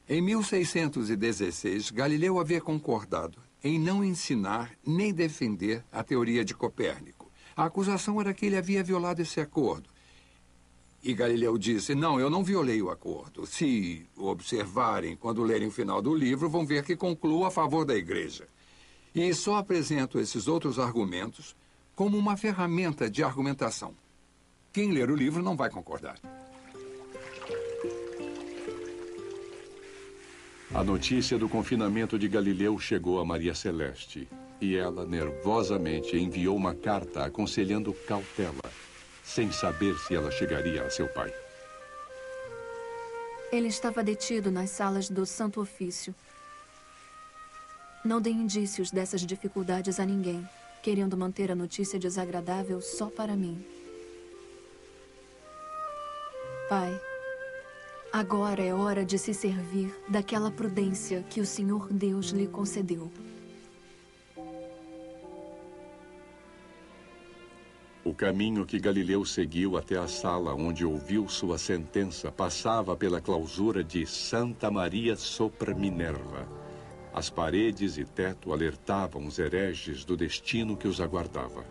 G: Em 1616, Galileu havia concordado em não ensinar nem defender a teoria de Copérnico. A acusação era que ele havia violado esse acordo. E Galileu disse: não, eu não violei o acordo. Se o observarem quando lerem o final do livro, vão ver que concluo a favor da igreja. E só apresento esses outros argumentos como uma ferramenta de argumentação. Quem ler o livro não vai concordar.
B: A notícia do confinamento de Galileu chegou a Maria Celeste. E ela, nervosamente, enviou uma carta aconselhando cautela, sem saber se ela chegaria a seu pai.
J: Ele estava detido nas salas do Santo Ofício. Não dei indícios dessas dificuldades a ninguém, querendo manter a notícia desagradável só para mim. Pai, agora é hora de se servir daquela prudência que o Senhor Deus lhe concedeu.
B: O caminho que Galileu seguiu até a sala onde ouviu sua sentença passava pela clausura de Santa Maria sopra Minerva. As paredes e teto alertavam os hereges do destino que os aguardava.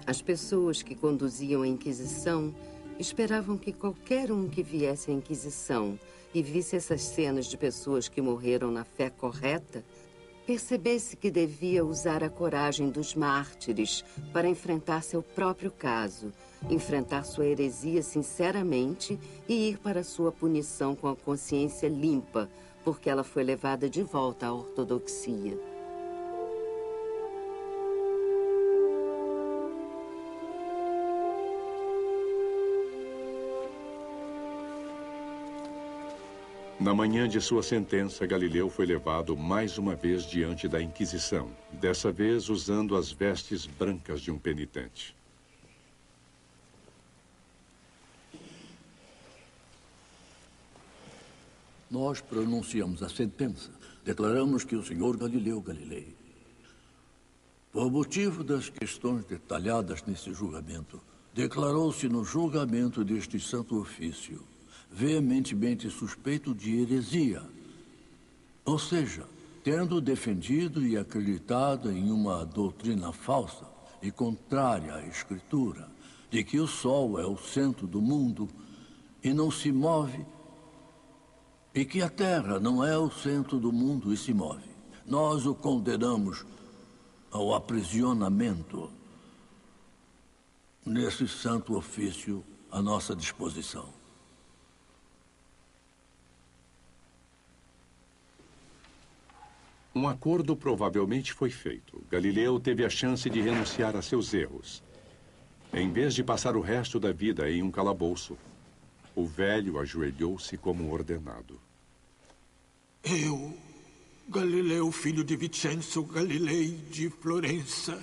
H: As pessoas que conduziam a Inquisição esperavam que qualquer um que viesse à Inquisição e visse essas cenas de pessoas que morreram na fé correta, percebesse que devia usar a coragem dos mártires para enfrentar seu próprio caso, enfrentar sua heresia sinceramente e ir para sua punição com a consciência limpa, porque ela foi levada de volta à ortodoxia.
B: Na manhã de sua sentença, Galileu foi levado mais uma vez diante da Inquisição, dessa vez usando as vestes brancas de um penitente.
K: Nós pronunciamos a sentença. Declaramos que o senhor Galileu Galilei, por motivo das questões detalhadas nesse julgamento, declarou-se no julgamento deste santo ofício veementemente suspeito de heresia. Ou seja, tendo defendido e acreditado em uma doutrina falsa e contrária à Escritura, de que o Sol é o centro do mundo e não se move, e que a Terra não é o centro do mundo e se move. Nós o condenamos ao aprisionamento nesse santo ofício à nossa disposição.
B: Um acordo provavelmente foi feito. Galileu teve a chance de renunciar a seus erros. Em vez de passar o resto da vida em um calabouço, o velho ajoelhou-se como ordenado.
E: Eu, Galileu, filho de Vincenzo Galilei de Florença,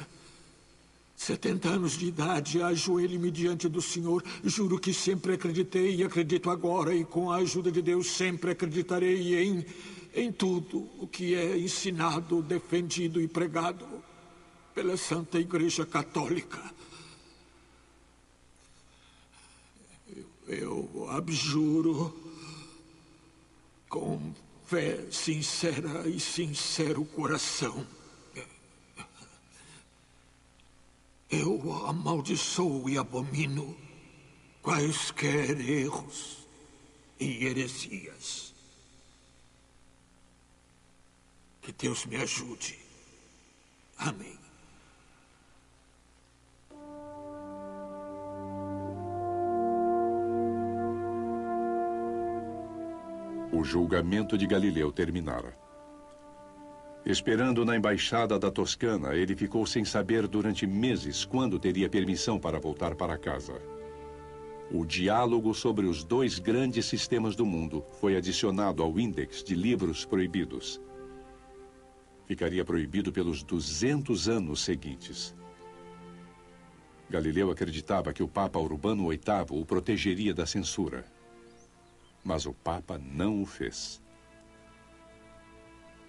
E: 70 anos de idade, ajoelho-me diante do Senhor. Juro que sempre acreditei e acredito agora, e com a ajuda de Deus sempre acreditarei em tudo o que é ensinado, defendido e pregado pela Santa Igreja Católica. Eu abjuro com fé sincera e sincero coração. Eu amaldiçoo e abomino quaisquer erros e heresias. Que Deus me ajude. Amém.
B: O julgamento de Galileu terminara. Esperando na embaixada da Toscana, ele ficou sem saber durante meses quando teria permissão para voltar para casa. O diálogo sobre os dois grandes sistemas do mundo foi adicionado ao índex de livros proibidos. Ficaria proibido pelos 200 anos seguintes. Galileu acreditava que o Papa Urbano VIII o protegeria da censura. Mas o Papa não o fez.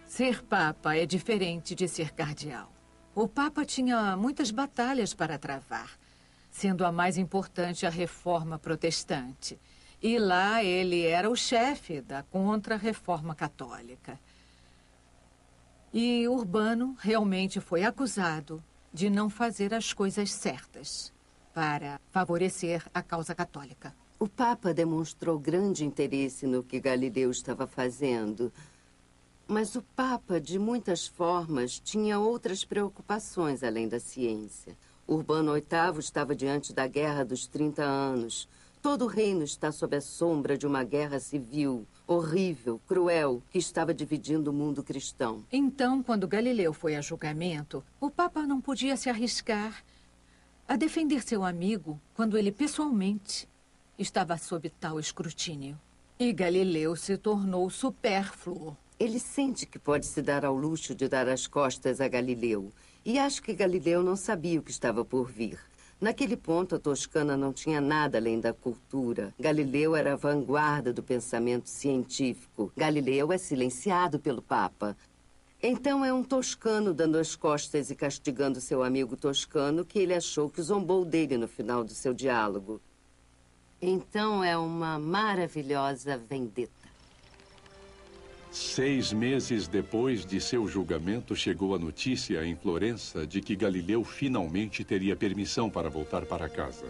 F: Ser Papa é diferente de ser cardeal. O Papa tinha muitas batalhas para travar, sendo a mais importante a Reforma Protestante. E lá ele era o chefe da Contra-Reforma Católica. E Urbano realmente foi acusado de não fazer as coisas certas para favorecer a causa católica.
H: O Papa demonstrou grande interesse no que Galileu estava fazendo. Mas o Papa, de muitas formas, tinha outras preocupações além da ciência. Urbano VIII estava diante da Guerra dos 30 Anos. Todo o reino está sob a sombra de uma guerra civil, horrível, cruel, que estava dividindo o mundo cristão.
F: Então, quando Galileu foi a julgamento, o Papa não podia se arriscar a defender seu amigo quando ele pessoalmente estava sob tal escrutínio. E Galileu se tornou supérfluo.
H: Ele sente que pode se dar ao luxo de dar as costas a Galileu. E acho que Galileu não sabia o que estava por vir. Naquele ponto, a Toscana não tinha nada além da cultura. Galileu era a vanguarda do pensamento científico. Galileu é silenciado pelo Papa. Então é um toscano dando as costas e castigando seu amigo toscano que ele achou que zombou dele no final do seu diálogo. Então é uma maravilhosa vendetta.
B: 6 meses depois de seu julgamento, chegou a notícia em Florença de que Galileu finalmente teria permissão para voltar para casa.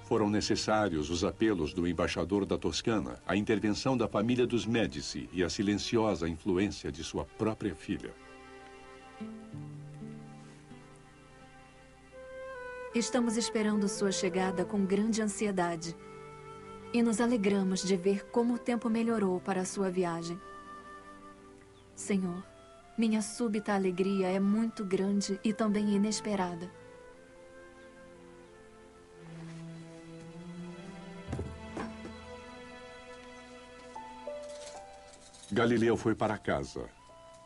B: Foram necessários os apelos do embaixador da Toscana, a intervenção da família dos Médici e a silenciosa influência de sua própria filha.
J: Estamos esperando sua chegada com grande ansiedade. E nos alegramos de ver como o tempo melhorou para a sua viagem. Senhor, minha súbita alegria é muito grande e também inesperada.
B: Galileu foi para casa,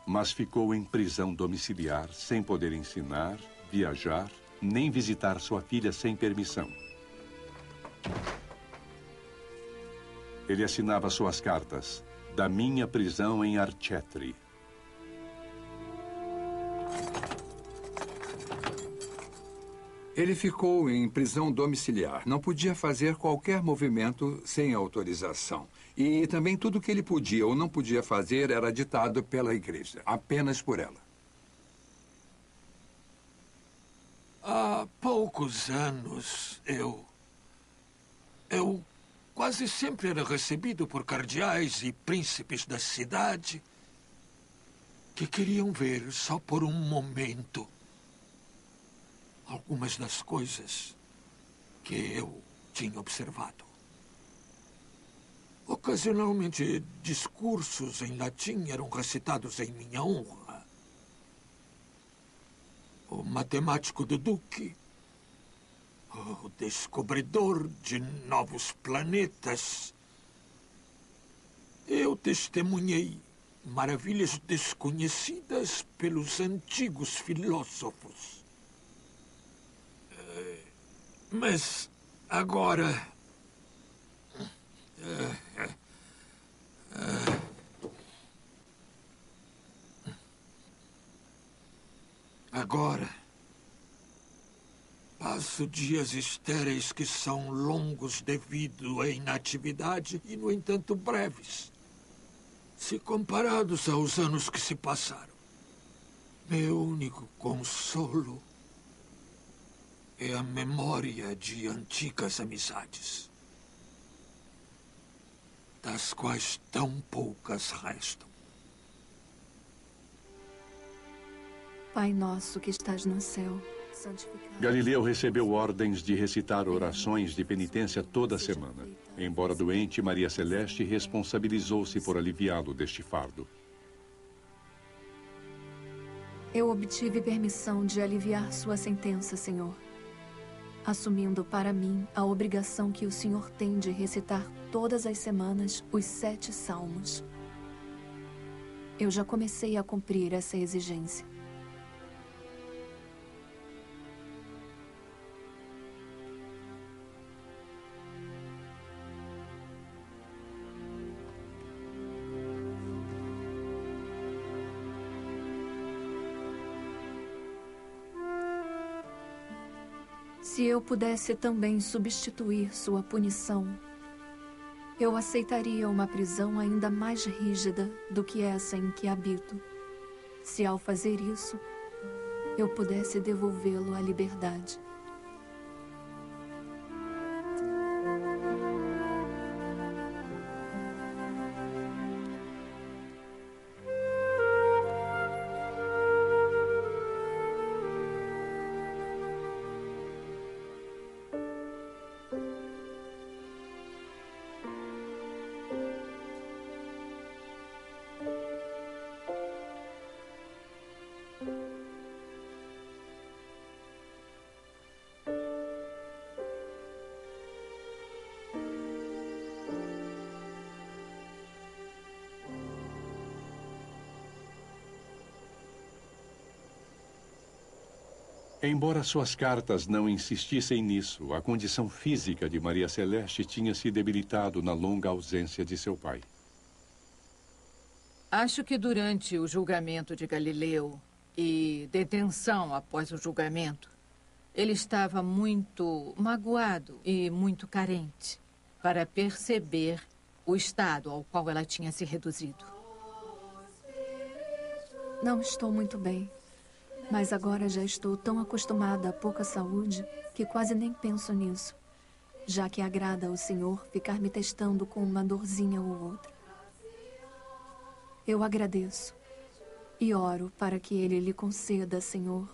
B: mas ficou em prisão domiciliar, sem poder ensinar, viajar, nem visitar sua filha sem permissão. Ele assinava suas cartas da minha prisão em Arcetri.
G: Ele ficou em prisão domiciliar. Não podia fazer qualquer movimento sem autorização. E também tudo que ele podia ou não podia fazer era ditado pela igreja, apenas por ela.
E: Há poucos anos, eu quase sempre era recebido por cardeais e príncipes da cidade que queriam ver, só por um momento, algumas das coisas que eu tinha observado. Ocasionalmente, discursos em latim eram recitados em minha honra. O matemático do Duque, o descobridor de novos planetas. Eu testemunhei maravilhas desconhecidas pelos antigos filósofos. Mas agora... Agora, passo dias estéreis que são longos devido à inatividade e, no entanto, breves, se comparados aos anos que se passaram. Meu único consolo é a memória de antigas amizades, das quais tão poucas restam.
J: Pai nosso que estás no céu, santificado.
B: Galileu recebeu ordens de recitar orações de penitência toda semana. Embora doente, Maria Celeste responsabilizou-se por aliviá-lo deste fardo.
J: Eu obtive permissão de aliviar sua sentença, Senhor, assumindo para mim a obrigação que o Senhor tem de recitar todas as semanas os 7 salmos. Eu já comecei a cumprir essa exigência. Se eu pudesse também substituir sua punição, eu aceitaria uma prisão ainda mais rígida do que essa em que habito, se ao fazer isso, eu pudesse devolvê-lo à liberdade.
B: Embora suas cartas não insistissem nisso, a condição física de Maria Celeste tinha se debilitado na longa ausência de seu pai.
F: Acho que durante o julgamento de Galileu e detenção após o julgamento, ele estava muito magoado e muito carente para perceber o estado ao qual ela tinha se reduzido.
J: Não estou muito bem. Mas agora já estou tão acostumada à pouca saúde que quase nem penso nisso, já que agrada ao Senhor ficar me testando com uma dorzinha ou outra. Eu agradeço e oro para que Ele lhe conceda, Senhor,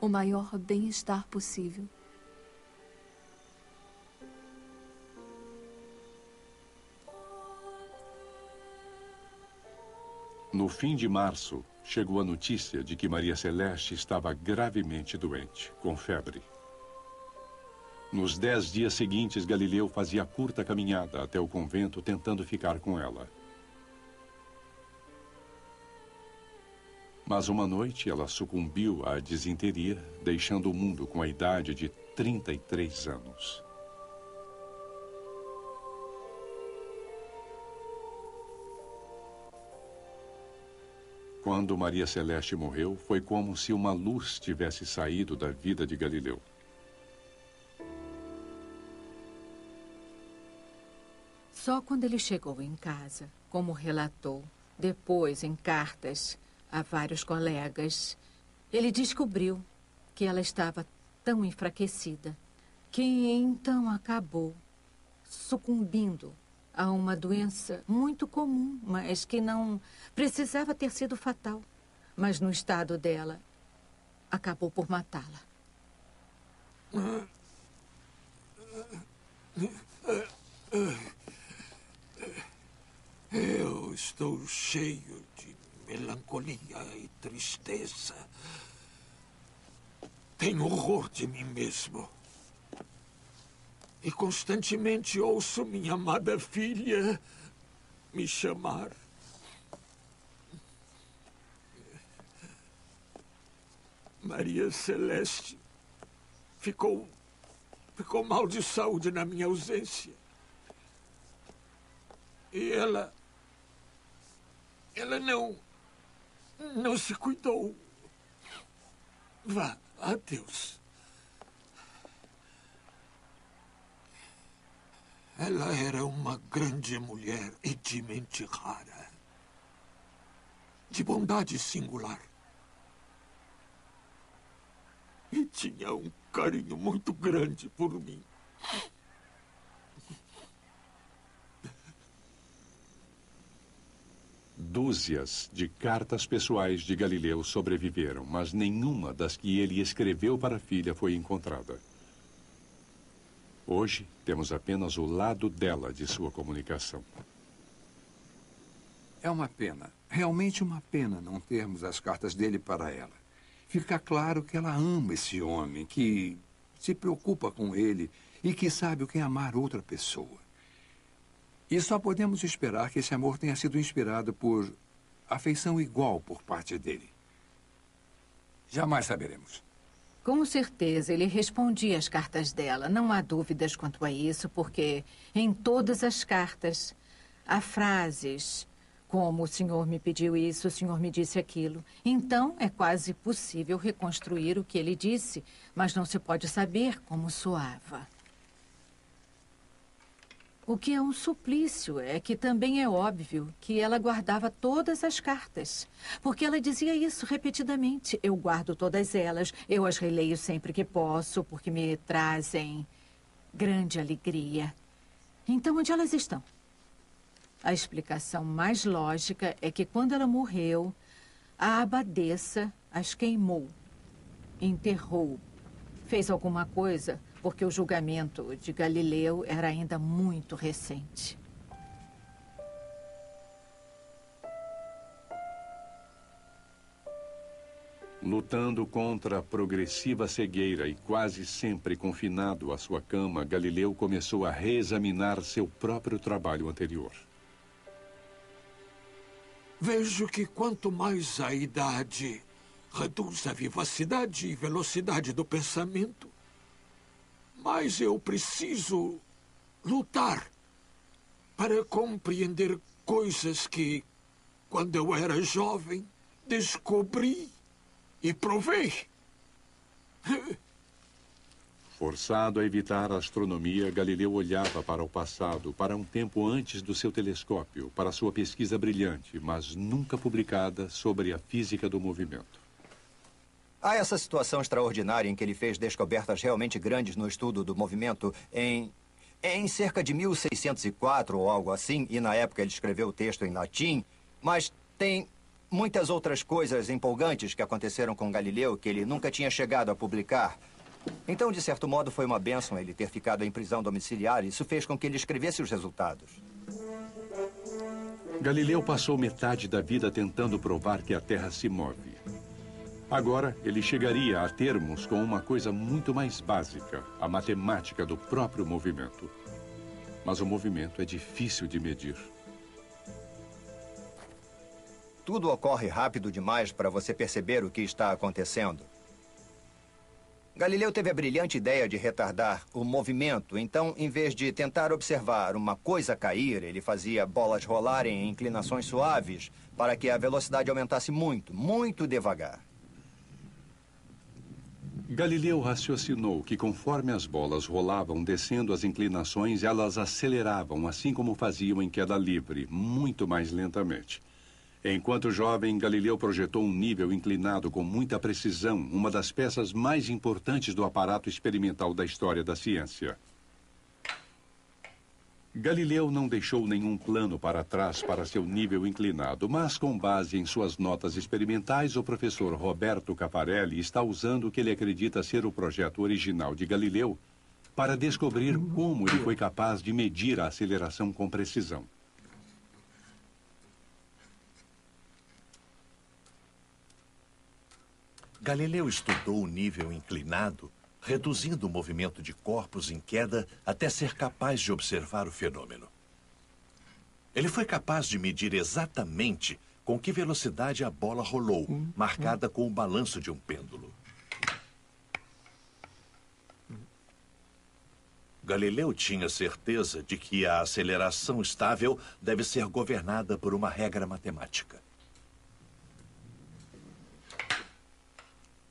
J: o maior bem-estar possível.
B: No fim de março, chegou a notícia de que Maria Celeste estava gravemente doente, com febre. Nos 10 dias seguintes, Galileu fazia curta caminhada até o convento tentando ficar com ela. Mas uma noite ela sucumbiu à disenteria, deixando o mundo com a idade de 33 anos. Quando Maria Celeste morreu, foi como se uma luz tivesse saído da vida de Galileu.
F: Só quando ele chegou em casa, como relatou, depois em cartas a vários colegas, ele descobriu que ela estava tão enfraquecida que então acabou sucumbindo a uma doença muito comum, mas que não precisava ter sido fatal. Mas no estado dela, acabou por matá-la.
E: Eu estou cheio de melancolia e tristeza. Tenho horror de mim mesmo. E constantemente ouço minha amada filha me chamar. Maria Celeste ficou mal de saúde na minha ausência. E ela não se cuidou. Vá, adeus. Ela era uma grande mulher e de mente rara. De bondade singular. E tinha um carinho muito grande por mim.
B: Dúzias de cartas pessoais de Galileu sobreviveram, mas nenhuma das que ele escreveu para a filha foi encontrada. Hoje, temos apenas o lado dela de sua comunicação.
G: É uma pena, realmente uma pena não termos as cartas dele para ela. Fica claro que ela ama esse homem, que se preocupa com ele e que sabe o que é amar outra pessoa. E só podemos esperar que esse amor tenha sido inspirado por afeição igual por parte dele. Jamais saberemos.
F: Com certeza, ele respondia às cartas dela. Não há dúvidas quanto a isso, porque em todas as cartas há frases como: o senhor me pediu isso, o senhor me disse aquilo. Então, é quase possível reconstruir o que ele disse, mas não se pode saber como soava. O que é um suplício é que também é óbvio que ela guardava todas as cartas. Porque ela dizia isso repetidamente. Eu guardo todas elas, eu as releio sempre que posso, porque me trazem grande alegria. Então, onde elas estão? A explicação mais lógica é que quando ela morreu, a abadesa as queimou, enterrou, fez alguma coisa, porque o julgamento de Galileu era ainda muito recente.
B: Lutando contra a progressiva cegueira e quase sempre confinado à sua cama, Galileu começou a reexaminar seu próprio trabalho anterior.
E: Vejo que quanto mais a idade reduz a vivacidade e velocidade do pensamento, mais eu preciso lutar para compreender coisas que, quando eu era jovem, descobri e provei.
B: Forçado a evitar a astronomia, Galileu olhava para o passado, para um tempo antes do seu telescópio, para sua pesquisa brilhante, mas nunca publicada, sobre a física do movimento.
C: Há essa situação extraordinária em que ele fez descobertas realmente grandes no estudo do movimento em cerca de 1604 ou algo assim, e na época ele escreveu o texto em latim, mas tem muitas outras coisas empolgantes que aconteceram com Galileu que ele nunca tinha chegado a publicar. Então, de certo modo, foi uma bênção ele ter ficado em prisão domiciliar. Isso fez com que ele escrevesse os resultados.
B: Galileu passou metade da vida tentando provar que a Terra se move. Agora, ele chegaria a termos com uma coisa muito mais básica, a matemática do próprio movimento. Mas o movimento é difícil de medir.
C: tudo ocorre rápido demais para você perceber o que está acontecendo. Galileu teve a brilhante ideia de retardar o movimento, então, em vez de tentar observar uma coisa cair, ele fazia bolas rolarem em inclinações suaves para que a velocidade aumentasse muito, muito devagar.
B: Galileu raciocinou que conforme as bolas rolavam descendo as inclinações, elas aceleravam, assim como faziam em queda livre, muito mais lentamente. Enquanto jovem, Galileu projetou um nível inclinado com muita precisão, uma das peças mais importantes do aparato experimental da história da ciência. Galileu não deixou nenhum plano para trás para seu nível inclinado, mas com base em suas notas experimentais, o professor Roberto Caparelli está usando o que ele acredita ser o projeto original de Galileu para descobrir como ele foi capaz de medir a aceleração com precisão.
L: Galileu estudou o nível inclinado, reduzindo o movimento de corpos em queda até ser capaz de observar o fenômeno. Ele foi capaz de medir exatamente com que velocidade a bola rolou, marcada com o balanço de um pêndulo. Galileu tinha certeza de que a aceleração estável deve ser governada por uma regra matemática.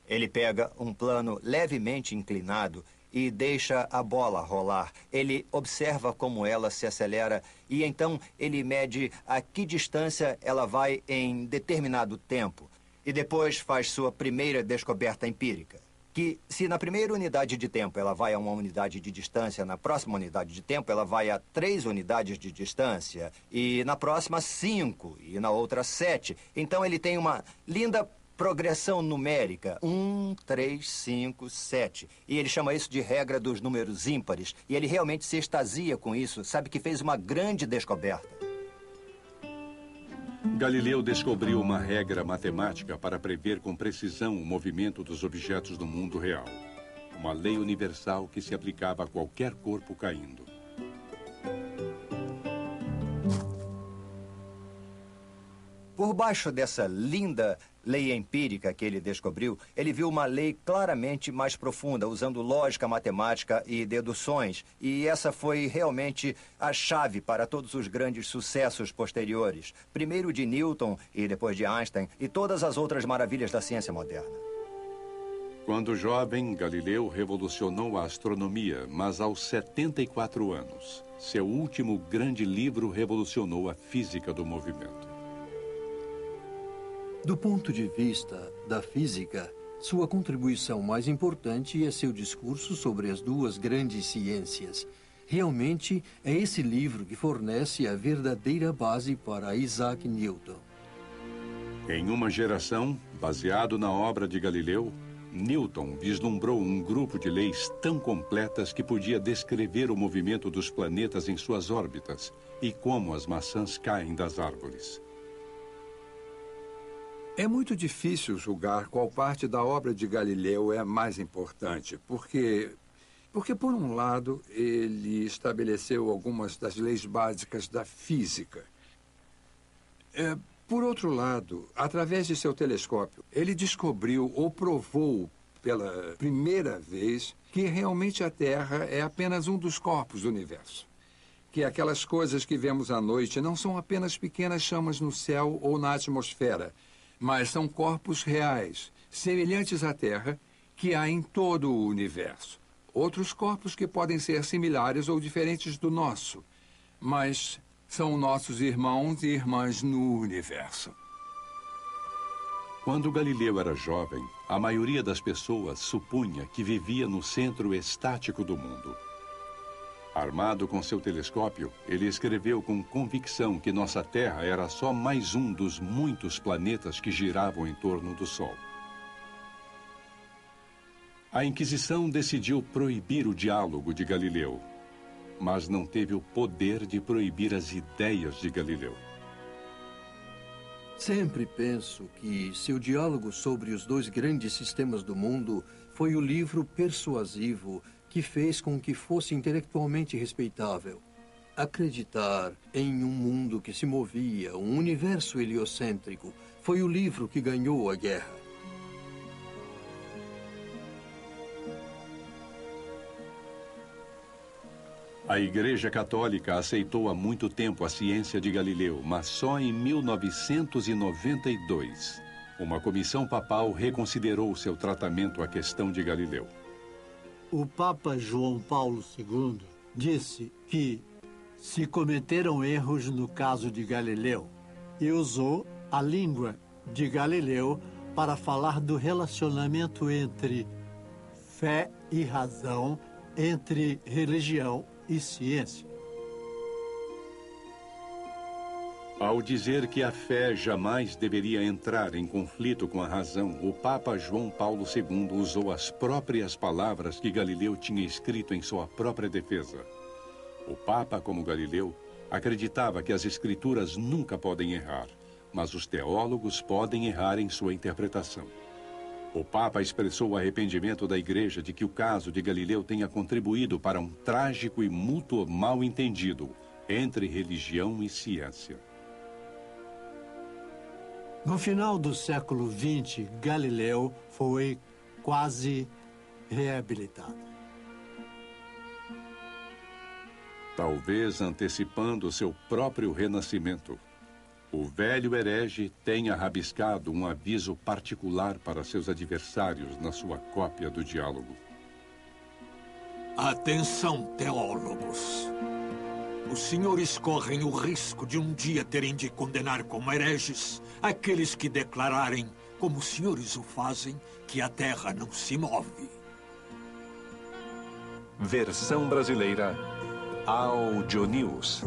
C: Ele pega um plano levemente inclinado e deixa a bola rolar. Ele observa como ela se acelera e então ele mede a que distância ela vai em determinado tempo. E depois faz sua primeira descoberta empírica, que se na primeira unidade de tempo ela vai a uma unidade de distância, na próxima unidade de tempo ela vai a 3 unidades de distância, e na próxima 5, e na outra 7. Então ele tem uma linda progressão numérica, 1, 3, 5, 7. E ele chama isso de regra dos números ímpares. E ele realmente se extasia com isso, sabe que fez uma grande descoberta.
B: Galileu descobriu uma regra matemática para prever com precisão o movimento dos objetos do mundo real. Uma lei universal que se aplicava a qualquer corpo caindo.
C: Por baixo dessa linda lei empírica que ele descobriu, ele viu uma lei claramente mais profunda, usando lógica matemática e deduções. E essa foi realmente a chave para todos os grandes sucessos posteriores. Primeiro de Newton e depois de Einstein e todas as outras maravilhas da ciência moderna.
B: Quando jovem, Galileu revolucionou a astronomia, mas aos 74 anos, seu último grande livro revolucionou a física do movimento.
I: Do ponto de vista da física, sua contribuição mais importante é seu discurso sobre as duas grandes ciências. Realmente, é esse livro que fornece a verdadeira base para Isaac Newton.
B: Em uma geração, baseado na obra de Galileu, Newton vislumbrou um grupo de leis tão completas que podia descrever o movimento dos planetas em suas órbitas e como as maçãs caem das árvores.
G: É muito difícil julgar qual parte da obra de Galileu é mais importante, porque, por um lado, ele estabeleceu algumas das leis básicas da física. Por outro lado, através de seu telescópio, ele descobriu ou provou pela primeira vez que realmente a Terra é apenas um dos corpos do universo. Que aquelas coisas que vemos à noite não são apenas pequenas chamas no céu ou na atmosfera, mas são corpos reais, semelhantes à Terra, que há em todo o universo. Outros corpos que podem ser similares ou diferentes do nosso, mas são nossos irmãos e irmãs no universo.
B: Quando Galileu era jovem, a maioria das pessoas supunha que vivia no centro estático do mundo. Armado com seu telescópio, ele escreveu com convicção que nossa Terra era só mais um dos muitos planetas que giravam em torno do Sol. A Inquisição decidiu proibir o diálogo de Galileu, mas não teve o poder de proibir as ideias de Galileu.
I: Sempre penso que seu diálogo sobre os dois grandes sistemas do mundo foi o livro persuasivo que fez com que fosse intelectualmente respeitável. Acreditar em um mundo que se movia, um universo heliocêntrico, foi o livro que ganhou a guerra.
B: A Igreja Católica aceitou há muito tempo a ciência de Galileu, mas só em 1992, uma comissão papal reconsiderou seu tratamento à questão de Galileu.
D: O Papa João Paulo II disse que se cometeram erros no caso de Galileu e usou a língua de Galileu para falar do relacionamento entre fé e razão, entre religião e ciência.
B: Ao dizer que a fé jamais deveria entrar em conflito com a razão, o Papa João Paulo II usou as próprias palavras que Galileu tinha escrito em sua própria defesa. O Papa, como Galileu, acreditava que as Escrituras nunca podem errar, mas os teólogos podem errar em sua interpretação. O Papa expressou o arrependimento da Igreja de que o caso de Galileu tenha contribuído para um trágico e mútuo mal-entendido entre religião e ciência.
D: No final do século XX, Galileu foi quase reabilitado.
B: Talvez antecipando seu próprio renascimento, o velho herege tenha rabiscado um aviso particular para seus adversários na sua cópia do diálogo.
E: Atenção, teólogos. Os senhores correm o risco de um dia terem de condenar como hereges aqueles que declararem, como os senhores o fazem, que a Terra não se move.
O: Versão brasileira Audio News.